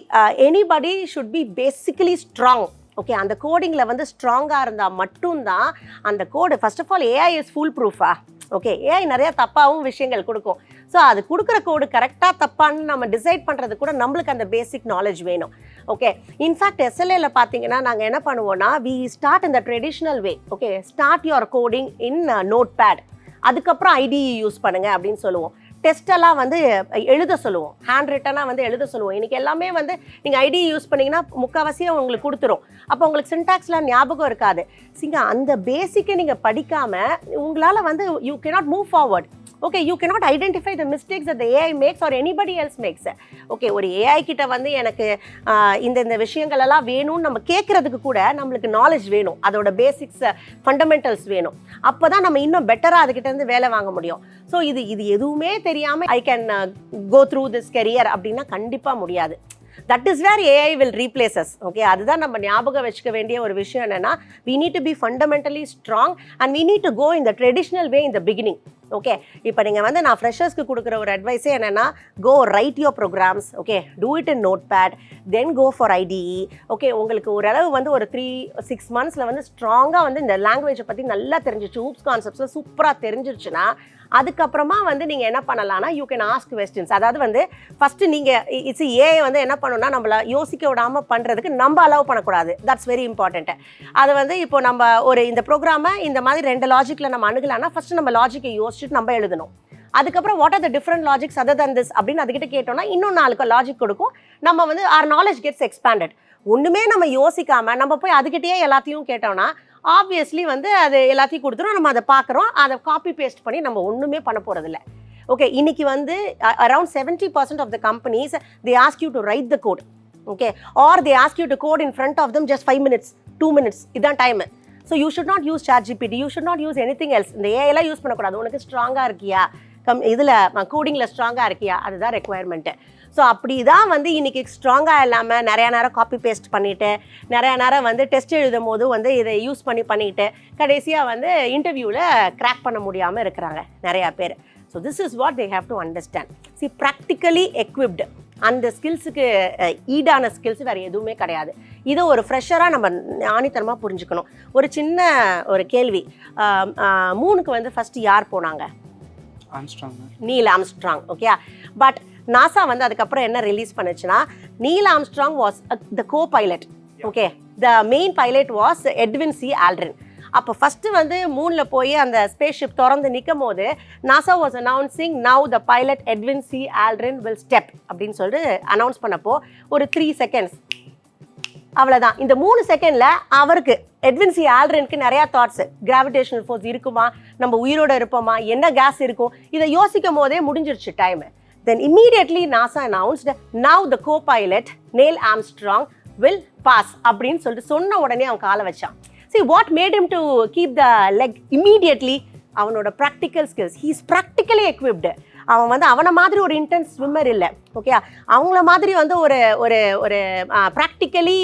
anybody should be basically strong. Okay, அந்த கோடிங்கில் வந்து ஸ்ட்ராங்காக இருந்தால் மட்டும்தான் அந்த code. First of all AI is full ப்ரூஃபா? ஓகே, ஏஐ நிறையா தப்பாகவும் விஷயங்கள் கொடுக்கும். ஸோ அது கொடுக்குற கோடு கரெக்டாக தப்பான்னு நம்ம டிசைட் பண்ணுறது கூட நம்மளுக்கு அந்த பேசிக் நாலேஜ் வேணும். ஓகே, இன்ஃபேக்ட் எஸ்எல்ஏல பார்த்தீங்கன்னா நாங்கள் என்ன பண்ணுவோம்னா, வி ஸ்டார்ட் இந்த traditional way. Okay, start your coding in notepad, அதுக்கப்புறம் ஐடிஇ யூஸ் பண்ணுங்கள் அப்படின்னு சொல்லுவோம். டெஸ்ட்டெல்லாம் வந்து எழுத சொல்லுவோம், ஹேண்ட் ரிட்டனாக வந்து எழுத சொல்லுவோம். இன்றைக்கி எல்லாமே வந்து நீங்கள் ஐடி யூஸ் பண்ணிங்கன்னா முக்கால்வாசியாக உங்களுக்கு கொடுத்துரும். அப்போ உங்களுக்கு சின்டாக்ஸ்லாம் ஞாபகம் இருக்காது. அந்த பேசிக்கை நீங்கள் படிக்காமல் உங்களால் வந்து you cannot move forward. Okay you cannot identify the mistakes that the AI makes or anybody else makes. Okay ஒரு ஏஐ கிட்ட வந்து எனக்கு இந்த விஷயங்கள் எல்லாம் வேணும்னு நம்ம கேட்கறதுக்கு கூட நம்மளுக்கு நாலேஜ் வேணும், அதோட பேசிக்ஸ் ஃபண்டமெண்டல்ஸ் வேணும். அப்போ தான் நம்ம இன்னும் பெட்டராக அதுக்கிட்ட இருந்து வேலை வாங்க முடியும். ஸோ இது எதுவுமே தெரியாமல் I can go through this career அப்படின்னா கண்டிப்பாக முடியாது. That is where AI will replace us. Okay அதுதான் நம்ம ஞாபகம் வச்சுக்க வேண்டிய ஒரு விஷயம் என்னென்னா, we need to be fundamentally strong and we need to go in the traditional way in the beginning. Okay இப்போ நீங்கள் வந்து நான் ஃப்ரெஷர்ஸ்க்கு கொடுக்குற ஒரு அட்வைஸே என்னென்னா, go write your programs, okay do it in notepad, then go for ITE. Okay உங்களுக்கு ஓரளவு வந்து ஒரு 3-6 மந்த்ஸில் வந்து ஸ்ட்ராங்காக வந்து இந்த லாங்குவேஜை பற்றி நல்லா தெரிஞ்சிச்சு, ஊப்ஸ் கான்செப்ட்ஸில் சூப்பராக தெரிஞ்சிருச்சுன்னா அதுக்கப்புறமா வந்து நீங்கள் என்ன பண்ணலாம்னா யூ கேன் ஆஸ்க் கொஸ்டின்ஸ். அதாவது வந்து ஃபஸ்ட்டு நீங்கள் ஏஐ வந்து என்ன பண்ணணும்னா நம்மளை யோசிக்க விடாமல் பண்ணுறதுக்கு நம்ம அலோவ் பண்ணக்கூடாது. That's very important. அது வந்து இப்போ நம்ம ஒரு இந்த ப்ரோக்ராமை இந்த மாதிரி 2 லாஜிக்கில் நம்ம அணுகலாம்னா ஃபஸ்ட்டு நம்ம லாஜிக்கை யோசிச்சுட்டு நம்ம எழுதணும். அதுக்கப்புறம் what are the different logics other than this அப்படின்னு அதுக்கிட்ட கேட்டோம்னா இன்னும் 4 லாஜிக் கொடுக்கும். நம்ம வந்து ஆர் நாலேஜ் கெட்ஸ் எக்ஸ்பேண்டட். ஒன்றுமே நம்ம யோசிக்காமல் நம்ம போய் அதுக்கிட்டே எல்லாத்தையும் கேட்டோம்னா ஆப்வியஸ்லி வந்து அது எல்லாத்தையும் கொடுத்துரும், நம்ம அதை பார்க்குறோம், அதை காப்பி பேஸ்ட் பண்ணி நம்ம ஒன்றுமே பண்ண போகிறதில்ல. ஓகே இன்னைக்கு வந்து around 70% of the companies they ask you to write the code, okay or they ask you to code in front of them just 5 minutes 2 minutes இதான் time. So you should not use ChatGPT, you should not use anything. இந்த ஏஐலாம் use பண்ணக்கூடாது. உனக்கு ஸ்ட்ராங்காக இருக்கியா, இதில் கோடிங்கில் ஸ்ட்ராங்காக இருக்கியா, அதுதான் ரெக்குவயர்மெண்ட்டு. ஸோ அப்படி தான் வந்து இன்றைக்கி ஸ்ட்ராங்காக இல்லாமல் நிறையா நேரம் காப்பி பேஸ்ட் பண்ணிவிட்டு நிறையா நேரம் வந்து டெஸ்ட் எழுதும் போது வந்து இதை யூஸ் பண்ணிட்டு கடைசியாக வந்து இன்டர்வியூவில் கிராக் பண்ண முடியாமல் இருக்கிறாங்க நிறையா பேர். So this is what they have to understand. C practically equipped அந்த ஸ்கில்ஸுக்கு ஈடான ஸ்கில்ஸ் வேறு எதுவுமே கிடையாது. இதை ஒரு ஃப்ரெஷராக நம்ம ஆணித்தனமாக புரிஞ்சுக்கணும். ஒரு சின்ன ஒரு கேள்வி, மூணுக்கு வந்து ஃபஸ்ட்டு யார் போனாங்க? Neil Armstrong. Okay but NASA வந்து அதுக்கப்புறம் என்ன ரிலீஸ் பண்ணுச்சுன்னா, Neil Armstrong was the copilot. Okay the main pilot was Edwin C Aldrin. அப்போ ஃபஸ்ட்டு வந்து மூணில் போய் அந்த ஸ்பேஸ் ஷிப் திறந்து நிற்கும் போது NASA was announcing now the pilot Edwin C Aldrin will step அப்படின்னு சொல்லிட்டு அனௌன்ஸ் பண்ணப்போ ஒரு 3 seconds அவ்வளோதான். இந்த 3 செகண்டில் அவருக்கு எட்வின் சி ஆல்ட்ரினுக்கு நிறையா தாட்ஸு, கிராவிடேஷனல் ஃபோர்ஸ் இருக்குமா, நம்ம உயிரோடு இருப்போமா, என்ன கேஸ் இருக்கும், இதை யோசிக்கும் போதே முடிஞ்சிருச்சு time. Then immediately NASA announced now the co-pilot Neil Armstrong will pass அப்படின்னு சொல்லிட்டு சொன்ன உடனே அவன் காலை வச்சான். See what made him to keep the leg immediately? அவனோட practical skills. he is practically equipped. அவன் வந்து அவனை மாதிரி ஒரு இன்டென்ஸ் ஸ்விம்மர் இல்லை. ஓகே அவங்கள மாதிரி வந்து ஒரு ஒரு ஒரு ப்ராக்டிக்கலி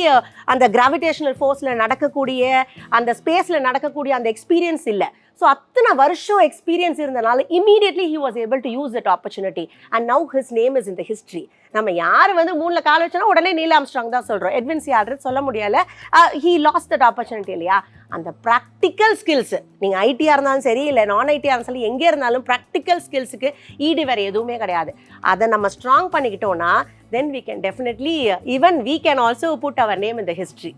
அந்த கிராவிடேஷனல் ஃபோர்ஸில் நடக்கக்கூடிய அந்த ஸ்பேஸில் நடக்கக்கூடிய அந்த எக்ஸ்பீரியன்ஸ் இல்லை. ஸோ அத்தனை வருஷம் எக்ஸ்பீரியன்ஸ் இருந்தனால immediately he was able to use that opportunity and now his name is in the history. நம்ம யார் வந்து மூணில் கால் வச்சோன்னா உடனே நீல் ஆம்ஸ்ட்ராங் தான் சொல்கிறோம், எட்வின் சி ஆல்ட்ரின் சொல்ல முடியல. ஹீ லாஸ்ட் தட் ஆப்பர்ச்சுனிட்டி இல்லையா? அந்த ப்ராக்டிக்கல் ஸ்கில்ஸு நீங்கள் ஐடியாக இருந்தாலும் சரி இல்லை நான் ஐடியாக இருந்தாலும் சரி எங்கே இருந்தாலும் ப்ராக்டிக்கல் ஸ்கில்ஸுக்கு ஈடு வேறு எதுவுமே கிடையாது. அதை நம்ம strong பண்ணிக்கிட்டோன்னா then we can definitely even we can also put our name in the history.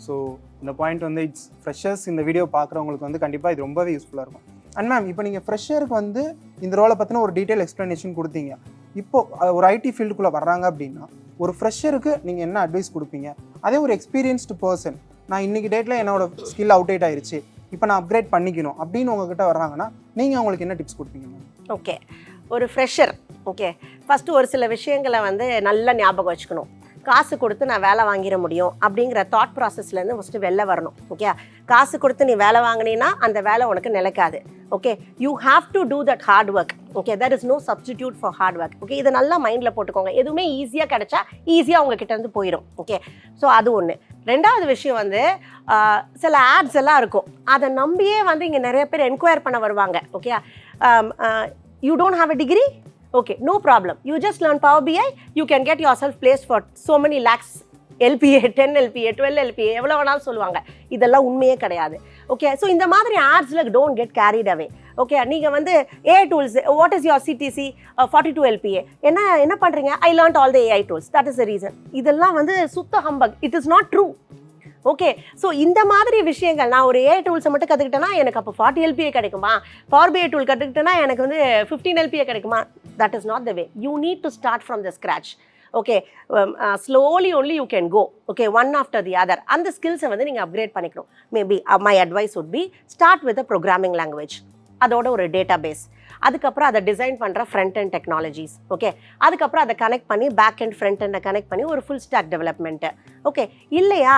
So இந்த பாயிண்ட் வந்து இட்ஸ் ஃப்ரெஷர்ஸ் இந்த வீடியோ பார்க்குறவங்களுக்கு வந்து கண்டிப்பாக இது ரொம்பவே யூஸ்ஃபுல்லாக இருக்கும். அண்ட் மேம் இப்போ நீங்கள் ஃப்ரெஷருக்கு வந்து இந்த ரோலை பற்றின ஒரு டீட்டெயில் எக்ஸ்ப்ளனேஷன் கொடுத்தீங்க. இப்போது ஒரு ஐடி ஃபீல்டுக்குள்ளே வர்றாங்க அப்படின்னா ஒரு ஃப்ரெஷருக்கு நீங்கள் என்ன அட்வைஸ் கொடுப்பீங்க? அதே ஒரு எக்ஸ்பீரியன்ஸ்டு பர்சன், நான் இன்றைக்கி டேட்டில் என்னோட ஸ்கில் அவுடேட் ஆயிடுச்சு, இப்போ நான் அப்கிரேட் பண்ணிக்கணும் அப்படின்னு உங்ககிட்ட வர்றாங்கன்னா நீங்கள் அவங்களுக்கு என்ன டிப்ஸ் கொடுப்பீங்க மேம்? ஓகே ஒரு ஃப்ரெஷர் ஓகே ஃபஸ்ட்டு ஒரு சில விஷயங்களை வந்து நல்லா ஞாபகம் வச்சுக்கணும். காசு கொடுத்து நான் வேலை வாங்கிட முடியும் அப்படிங்கிற தாட் ப்ராசஸ்லேருந்து ஃபஸ்ட்டு வெளில வரணும். ஓகே காசு கொடுத்து நீ வேலை வாங்கினீன்னா அந்த வேலை உனக்கு நிலைக்காது. Okay you have to do that hard work. Okay that is no substitute for hard work. Okay இதை நல்லா மைண்டில் போட்டுக்கோங்க. எதுவுமே ஈஸியாக கிடைச்சா ஈஸியாக உங்ககிட்ட இருந்து போயிடும். ஓகே ஸோ அது ஒன்று. ரெண்டாவது விஷயம் வந்து சில ஆட்ஸ் எல்லாம் இருக்கும், அதை நம்பியே வந்து இங்கே நிறைய பேர் என்கொயர் பண்ண வருவாங்க. Okay you don't have a degree, okay no problem, you just learn Power BI, you can get yourself placed for so many lakhs LPA 10 LPA 12 LPA எவ்வளோ வேணாலும் சொல்லுவாங்க. இதெல்லாம் உண்மையே கிடையாது. ஓகே ஸோ இந்த மாதிரி ஆட்ஸில் don't get carried away. Okay நீங்கள் வந்து AI tools, what is your CTC 42 LPA என்ன பண்ணுறீங்க? I learnt all the AI tools, that is the reason. இதெல்லாம் வந்து சுத்த humbug, it is not true. Okay so இந்த மாதிரி விஷயங்கள், நான் ஒரு ஏஐ டூல்ஸை மட்டும் கற்றுக்கிட்டேன்னா எனக்கு அப்போ 40 LPA கிடைக்குமா, பவர் BI டூல் கற்றுக்கிட்டேன்னா எனக்கு வந்து 15 LPA கிடைக்குமா? That is not the way. You need to start from the scratch. Okay slowly only you can go. Okay one after the other. அந்த ஸ்கில்ஸை வந்து நீங்கள் அப்கிரேட் பண்ணிக்கணும். Maybe my advice would be start with a programming language, அதோட ஒரு data base. அதுக்கப்புறம் அதை design பண்ணுற ஃப்ரண்ட் அண்ட் டெக்னாலஜிஸ். ஓகே, அதுக்கப்புறம் அதை கனெக்ட் பண்ணி பேக் அண்ட் ஃப்ரண்ட் அண்டை கனெக்ட் பண்ணி ஒரு ஃபுல் ஸ்டாக் டெவலப்மெண்ட்டு. ஓகே, இல்லையா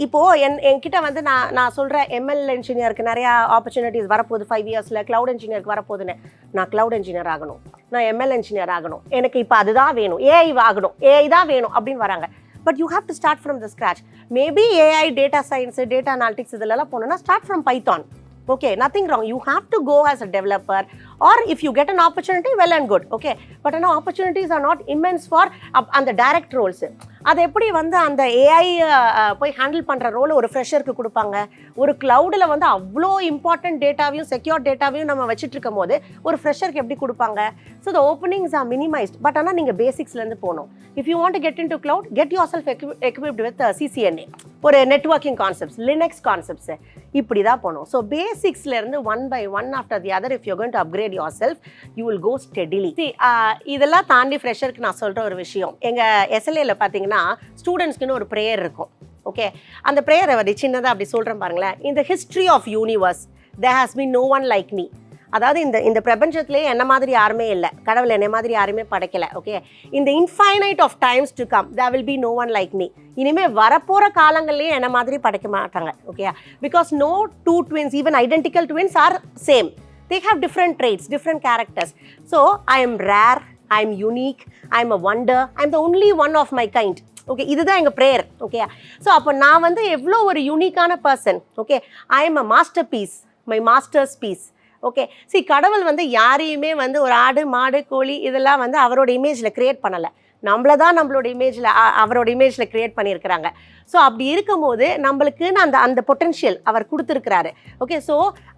இப்போது என்கிட்ட வந்து நான் சொல்கிறேன் எம்எல் இன்ஜினியருக்கு நிறையா ஆப்பர்ச்சுனிட்டிஸ் வரப்போகுது 5 இயர்ஸில், க்ளவுட் இன்ஜினியருக்கு வரப்போகுதுன்னு. நான் க்ளவுட் இன்ஜினியர் ஆகணும், நான் எம்எல் இன்ஜினியர் ஆகணும், எனக்கு இப்போ அதுதான் வேணும், ஏஐ ஆகணும், ஏஐ தான் வேணும் அப்படின்னு வராங்க. But you have to start from the scratch. Maybe AI, data science, data analytics இதெல்லாம் போனோம்னா start from Python. Okay, nothing wrong. You have to go as a developer, or if you get an opportunity, well and good. Okay, but no opportunities are not immense for அந்த direct roles. அது எப்படி வந்து அந்த AI போய் handle பண்ணுற role ஒரு ஃப்ரெஷருக்கு கொடுப்பாங்க? ஒரு க்ளவுடில் வந்து அவ்வளோ இம்பார்ட்டன்ட் டேட்டாவையும் செக்யூர் டேட்டாவையும் நம்ம வச்சுட்டு இருக்கும் போது ஒரு ஃப்ரெஷருக்கு எப்படி கொடுப்பாங்க? So the openings are minimised. But ஆனால் நீங்கள் பேசிக்ஸ்லேருந்து போகணும். If you want to get into cloud, get yourself equipped with CCNA, ஒரு நெட்வொர்க்கிங் கான்செப்ட்ஸ், லினக்ஸ் கான்செப்ட்ஸு, இப்படி தான் போகணும். ஸோ பேசிக்ஸ்லேருந்து one by one after the other, if you going to upgrade yourself, you will go steadily. இதெல்லாம் தாண்டி ஃப்ரெஷருக்கு நான் சொல்கிற ஒரு விஷயம், எங்கள் எஸ்எல்ஏல பார்த்தீங்கன்னா ஸ்டூடெண்ட்ஸ்க்குன்னு ஒரு ப்ரேயர் இருக்கும். ஓகே, அந்த ப்ரேயரை வந்து சின்னதாக அப்படி சொல்கிறேன் பாருங்களேன். இந்த history of universe there has been no one like me. அதாவது இந்த பிரபஞ்சத்திலேயே என்ன மாதிரி யாருமே இல்லை, கடவுள் என்ன மாதிரி யாருமே படைக்கலை. ஓகே, இந்த infinite of times to come there will be no one like me. இனிமேல் வரப்போகிற காலங்கள்லேயே என்ன மாதிரி படைக்க மாட்டாங்க. Okay, because no two twins, even identical twins are same. They have different traits, different characters. So I am rare, I am unique, I am a wonder, I am the only one of my kind. Okay, இதுதான் எங்கள் prayer. Okay, so அப்போ நான் வந்து எவ்வளோ ஒரு யூனிக்கான person. Okay, I am a masterpiece, my masters piece. Okay, கடவுள் வந்து யாரையுமே வந்து ஒரு ஆடு மாடு கோழி இதெல்லாம் வந்து அவரோட இமேஜில் க்ரியேட் பண்ணலை, நம்மளை தான் நம்மளோட இமேஜில் அவரோட இமேஜில் க்ரியேட் பண்ணியிருக்கிறாங்க. ஸோ அப்படி இருக்கும்போது நம்மளுக்குன்னு அந்த பொட்டென்ஷியல் அவர் கொடுத்துருக்கிறாரு. ஓகே, ஸோ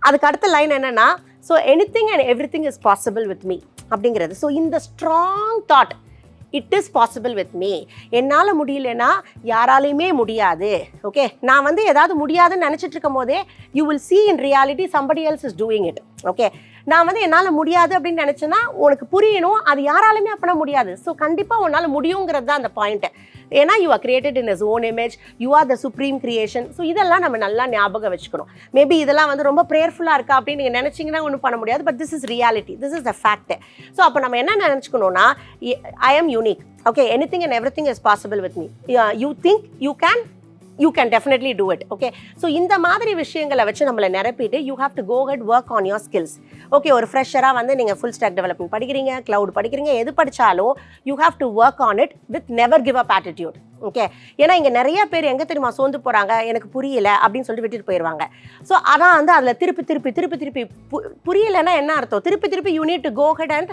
அதுக்கு அடுத்த லைன் என்னென்னா, so anything and everything is possible with me அப்படிங்கிறது. ஸோ இந்த strong thought, it is possible with me. என்னால் முடியலன்னா யாராலையுமே முடியாது. ஓகே, நான் வந்து ஏதாவது முடியாதுன்னு நினச்சிட்டு இருக்கும் போதே you will see in reality somebody else is doing it. Okay, நான் வந்து என்னால் முடியாது அப்படின்னு நினச்சேன்னா உனக்கு புரியணும், அது யாராலுமே அப்போனா முடியாது. ஸோ கண்டிப்பாக உன்னால் முடியுங்கிறது தான் அந்த பாயிண்ட்டு. ஏன்னா you are created in his own image, you are the supreme creation. So இதெல்லாம் நம்ம நல்லா ஞாபகம் வச்சுக்கணும். மேபி இதெல்லாம் வந்து ரொம்ப ப்ரேயர்ஃபுல்லாக இருக்கா அப்படின்னு நீங்கள் நினச்சிங்கன்னா ஒன்றும் பண்ண முடியாது. But this is reality, this is the fact. So அப்போ நம்ம என்ன நினச்சிக்கணும்னா, I am unique. Okay, anything and everything is possible with me. You think you can definitely do it. Okay, so இந்த மாதிரி விஷயங்களை வச்சு நம்மளை நிரப்பிட்டு you have to go ahead work on your skills. Okay, ஒரு ஃப்ரெஷராக வந்து நீங்கள் ஃபுல் ஸ்டாக் டெவலப்மெண்ட் படிக்கிறீங்க, cloud படிக்கிறீங்க, எது படித்தாலும் you have to work on it with never give up attitude. Okay, ஏன்னா இங்கே நிறைய பேர் எங்கே தெரியுமா சோர்ந்து போகிறாங்க, எனக்கு புரியல அப்படின்னு சொல்லிட்டு விட்டுட்டு போயிடுவாங்க. ஸோ அதான் வந்து அதில் திருப்பி புரியலைன்னா என்ன அர்த்தம்? திருப்பி you need to go ahead and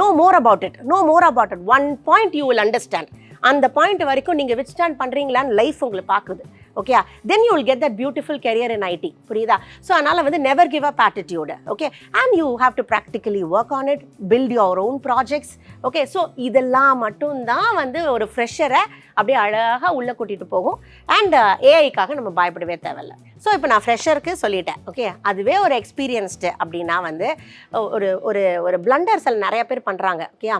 know more about it. One point you will understand. அந்த பாயிண்ட் வரைக்கும் நீங்கள் வித்ஸ்டாண்ட் பண்ணுறீங்களான்னு லைஃப் உங்களுக்கு பார்க்குது. Okay, then you will get that beautiful career in IT. புரியுதா? ஸோ அதனால் வந்து never give up attitude. Okay, and you have to practically work on it, build your own projects. Okay, so இதெல்லாம் மட்டும்தான் வந்து ஒரு ஃப்ரெஷரை அப்படியே அழகாக உள்ளே கூட்டிகிட்டு போகும். அண்ட் ஏஐக்காக நம்ம பயப்படவே தேவையில்லை. ஸோ இப்போ நான் ஃப்ரெஷருக்கு சொல்லிட்டேன். ஓகே, அதுவே ஒரு எக்ஸ்பீரியன்ஸ்டு அப்படின்னா வந்து ஒரு பிளண்டர்ஸ் நிறைய பேர் பண்ணுறாங்க. ஓகே,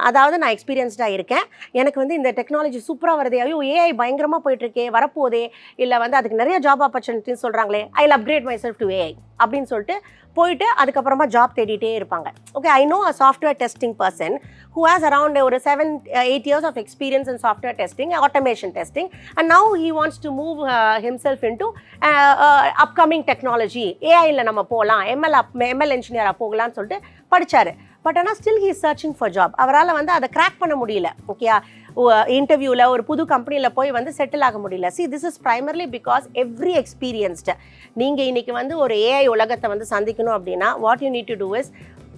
அதாவது நான் எக்ஸ்பீரியன்ஸ்டாக இருக்கேன், எனக்கு வந்து இந்த டெக்னாலஜி சூப்பராக வருதே, ஐயோ ஏஐ பயங்கரமாக போயிட்டுருக்கே, வரப்போதே, இல்லை வந்து அதுக்கு நிறைய ஜாப் ஆப்பர்ச்சுனிட்டின்னு சொல்கிறாங்களே, I will upgrade my self to AI அப்படின்னு சொல்லிட்டு போயிட்டு அதுக்கப்புறமா ஜாப் தேடிட்டே இருப்பாங்க. Okay, I know a software testing person who has around ஒரு 7-8 years of experience in software testing, automation testing, and now he wants to move himself into upcoming technology. AI-ல நம்ம போகலாம், ML engineer போகலான்னு சொல்லிட்டு படித்தார். But ஆனால் still he is searching for job. அவரால் வந்து அதை கிராக் பண்ண முடியல. ஓகே, இன்டர்வியூவில் ஒரு புது கம்பெனியில் போய் வந்து செட்டில் ஆக முடியல. See, this is primarily because every experienced. நீங்கள் இன்றைக்கி வந்து ஒரு ஏஐ உலகத்தை வந்து சந்திக்கணும் அப்படின்னா what you need to do is,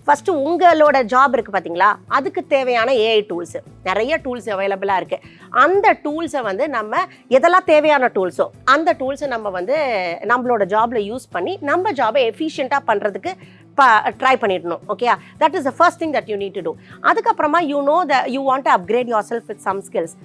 first உங்களோட ஜாப் இருக்குது பார்த்தீங்களா, அதுக்கு தேவையான ஏஐ டூல்ஸு, நிறைய டூல்ஸ் அவைலபிளாக இருக்குது. அந்த டூல்ஸை வந்து நம்ம எதெல்லாம் தேவையான டூல்ஸோ அந்த டூல்ஸை நம்ம வந்து நம்மளோட ஜாபில் யூஸ் பண்ணி நம்ம ஜாபை எஃபிஷியண்ட்டாக பண்ணுறதுக்கு ட்ரை பண்ணிடணும். Okay, that is the first thing that you need to do. அதுக்கப்புறமா you know the you want to upgrade yourself with some skills.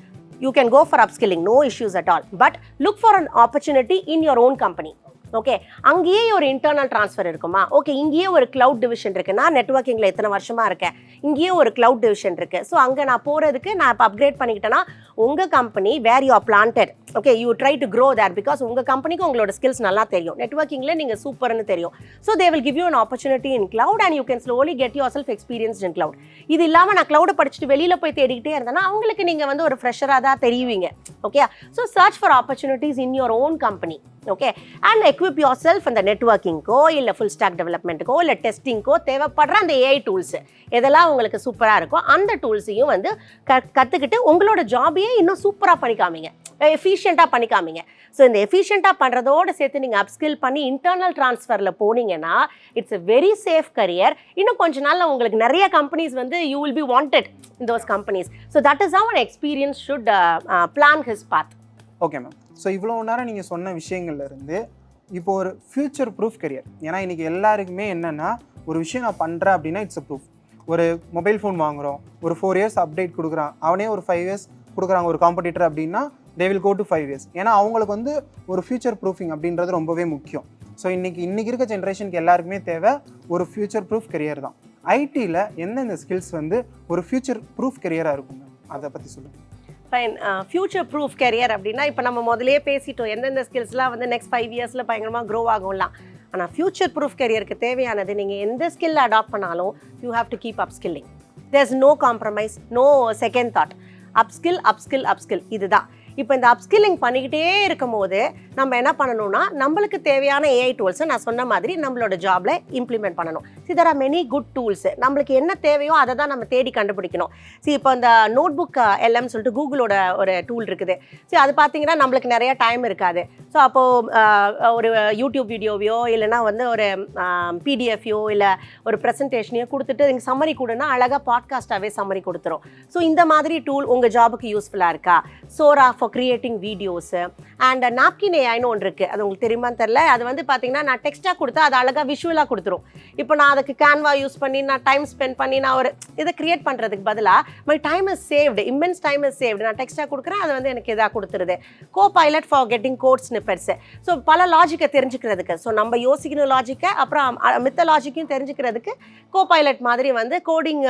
You can go for upskilling, no issues at all. But look for an opportunity in your own company. Okay, அங்கேயே ஒரு internal transfer இருக்குமா? Okay, இங்கேயே ஒரு cloud division இருக்குது, நான் நெட்வொர்க்கிங்கில் எத்தனை வருஷமாக இருக்கேன், இங்கேயே ஒரு க்ளவுட் டிவிஷன் இருக்குது. ஸோ அங்கே நான் போகிறதுக்கு நான் இப்போ அப்கிரேட் பண்ணிக்கிட்டேன்னா உங்கள் company where you are planted, okay you try to grow there because உங்கள் கம்பெனிக்கு உங்களோட ஸ்கில்ஸ் நல்லா தெரியும், நெட்வொர்க்கிங்கில் நீங்கள் சூப்பர்னு தெரியும். So they will give you an opportunity in cloud and you can slowly get yourself experienced in cloud. இது இல்லாமல் நான் க்ளவுடை படிச்சுட்டு வெளியில் போய் தேடிக்கிட்டே இருந்தேன்னா அவங்களுக்கு நீங்கள் வந்து ஒரு ஃப்ரெஷராக தான் தெரியுவீங்க. Okay so search for opportunities in your own company. Okay and equip yourself அந்த நெட்வொர்க்கிங்க்கோ இல்லை ஃபுல் ஸ்டாக் டெவலப்மெண்ட்டுக்கோ இல்லை டெஸ்டிங்க்கோ தேவைப்படுற அந்த ஏஐ டூல்ஸு எதெல்லாம் உங்களுக்கு சூப்பராக இருக்கோ அந்த டூல்ஸையும் வந்து கற்றுக்கிட்டு உங்களோட ஜாபையே இன்னும் சூப்பராக பண்ணிக்காமீங்க, எஃபிஷியண்ட்டாக பண்ணிக்காமீங்க. ஸோ இந்த எஃபிஷியண்ட்டாக பண்ணுறதோடு சேர்த்து நீங்கள் அப்ஸ்கில் பண்ணி இன்டர்னல் ட்ரான்ஸ்ஃபரில் போனீங்கன்னா it's a very safe career. இன்னும் கொஞ்ச நாளில் உங்களுக்கு நிறைய கம்பெனிஸ் வந்து you will be wanted in those companies. So that is how an experience should plan his path. Okay ma'am. So இவ்வளோ நேரம் நீங்கள் சொன்ன விஷயங்கள்லேருந்து இப்போ ஒரு ஃப்யூச்சர் ப்ரூஃப் கரியர், ஏன்னா இன்றைக்கி எல்லாருக்குமே என்னென்னா ஒரு விஷயம் நான் பண்ணுறேன் அப்படின்னா இட்ஸ் அ ப்ரூஃப். ஒரு மொபைல் ஃபோன் வாங்குகிறோம், ஒரு 4 years அப்டேட் கொடுக்குறான், அவனே ஒரு 5 years கொடுக்குறாங்க ஒரு காம்படிட்டர் அப்படின்னா they will go to 5 years. ஏன்னா அவங்களுக்கு வந்து ஒரு ஃப்யூச்சர் ப்ரூஃபிங் அப்படின்றது ரொம்பவே முக்கியம். ஸோ இன்றைக்கி இருக்க ஜென்ரேஷனுக்கு எல்லாருக்குமே தேவை ஒரு ஃப்யூச்சர் ப்ரூஃப் கரியர் தான். ஐடியில் எந்தெந்த ஸ்கில்ஸ் வந்து ஒரு ஃப்யூச்சர் ப்ரூஃப் கரியராக இருக்கும் மேம், அதை பற்றி சொல்லுங்கள். ஃபைன். ஃப்யூச்சர் ப்ரூஃப் கரியர் அப்படின்னா இப்போ நம்ம முதலே பேசிட்டோம் எந்தெந்த ஸ்கில்ஸ்லாம் வந்து நெக்ஸ்ட் 5 yearsல பயங்கரமாக க்ரோ ஆகும்லாம். ஆனால் ஃப்யூச்சர் ப்ரூஃப் கரியருக்கு தேவையானது நீங்கள் எந்த ஸ்கில் அடாப்ட் பண்ணாலும் you have to keep upskilling. There is no compromise, no second thought. Upskill upskill upskill இதுதான். இப்போ இந்த அப்ஸ்கில்லிங் பண்ணிக்கிட்டே இருக்கும் போது நம்ம என்ன பண்ணணும்னா நம்மளுக்கு தேவையான ஏஐ டூல்ஸை நான் சொன்ன மாதிரி நம்மளோட ஜாப்ல இம்ப்ளிமெண்ட் பண்ணணும். There are many good tools. நம்மளுக்கு என்ன தேவையோ அதை தான் நம்ம தேடி கண்டுபிடிக்கணும். இப்போ இந்த நோட் புக் எல்எம் சொல்லிட்டு கூகுளோட ஒரு டூல் இருக்குது. அது பார்த்தீங்கன்னா நம்மளுக்கு நிறைய டைம் இருக்காது. ஸோ அப்போது ஒரு யூடியூப் வீடியோவையோ இல்லைனா வந்து ஒரு பிடிஎஃப்யோ இல்லை ஒரு ப்ரெசன்டேஷனையோ கொடுத்துட்டு நீங்கள் சம்மரி கொடுன்னா அழகாக பாட்காஸ்ட்டாகவே சம்மரி கொடுத்துரும். ஸோ இந்த மாதிரி டூல் உங்கள் ஜாபுக்கு யூஸ்ஃபுல்லாக இருக்கா? Sora for creating videos and Napkin ஏஐன்னு ஒன்று இருக்குது. அது உங்களுக்கு தெரியுமான்னு தெரில. அது வந்து பார்த்தீங்கன்னா நான் டெக்ஸ்ட்டாக கொடுத்தா அது அழகாக விஷுவலாக கொடுத்துரும். இப்போ நான் அதுக்கு கேன்வா யூஸ் பண்ணி நான் டைம் ஸ்பெண்ட் பண்ணி நான் ஒரு இதை கிரியேட் பண்ணுறதுக்கு பதிலாக my time is saved, immense time is saved. நான் டெக்ஸ்ட்டாக கொடுக்குறேன், அது வந்து எனக்கு இதாக கொடுத்துருது. Copilot for getting code snippets. So பல லாஜிக்கை தெரிஞ்சுக்கிறதுக்கு, ஸோ நம்ம யோசிக்கணும் லாஜிக்கை, அப்புறம் மித்த லாஜிக்கையும் தெரிஞ்சுக்கிறதுக்கு கோபைலட் மாதிரி வந்து கோடிங்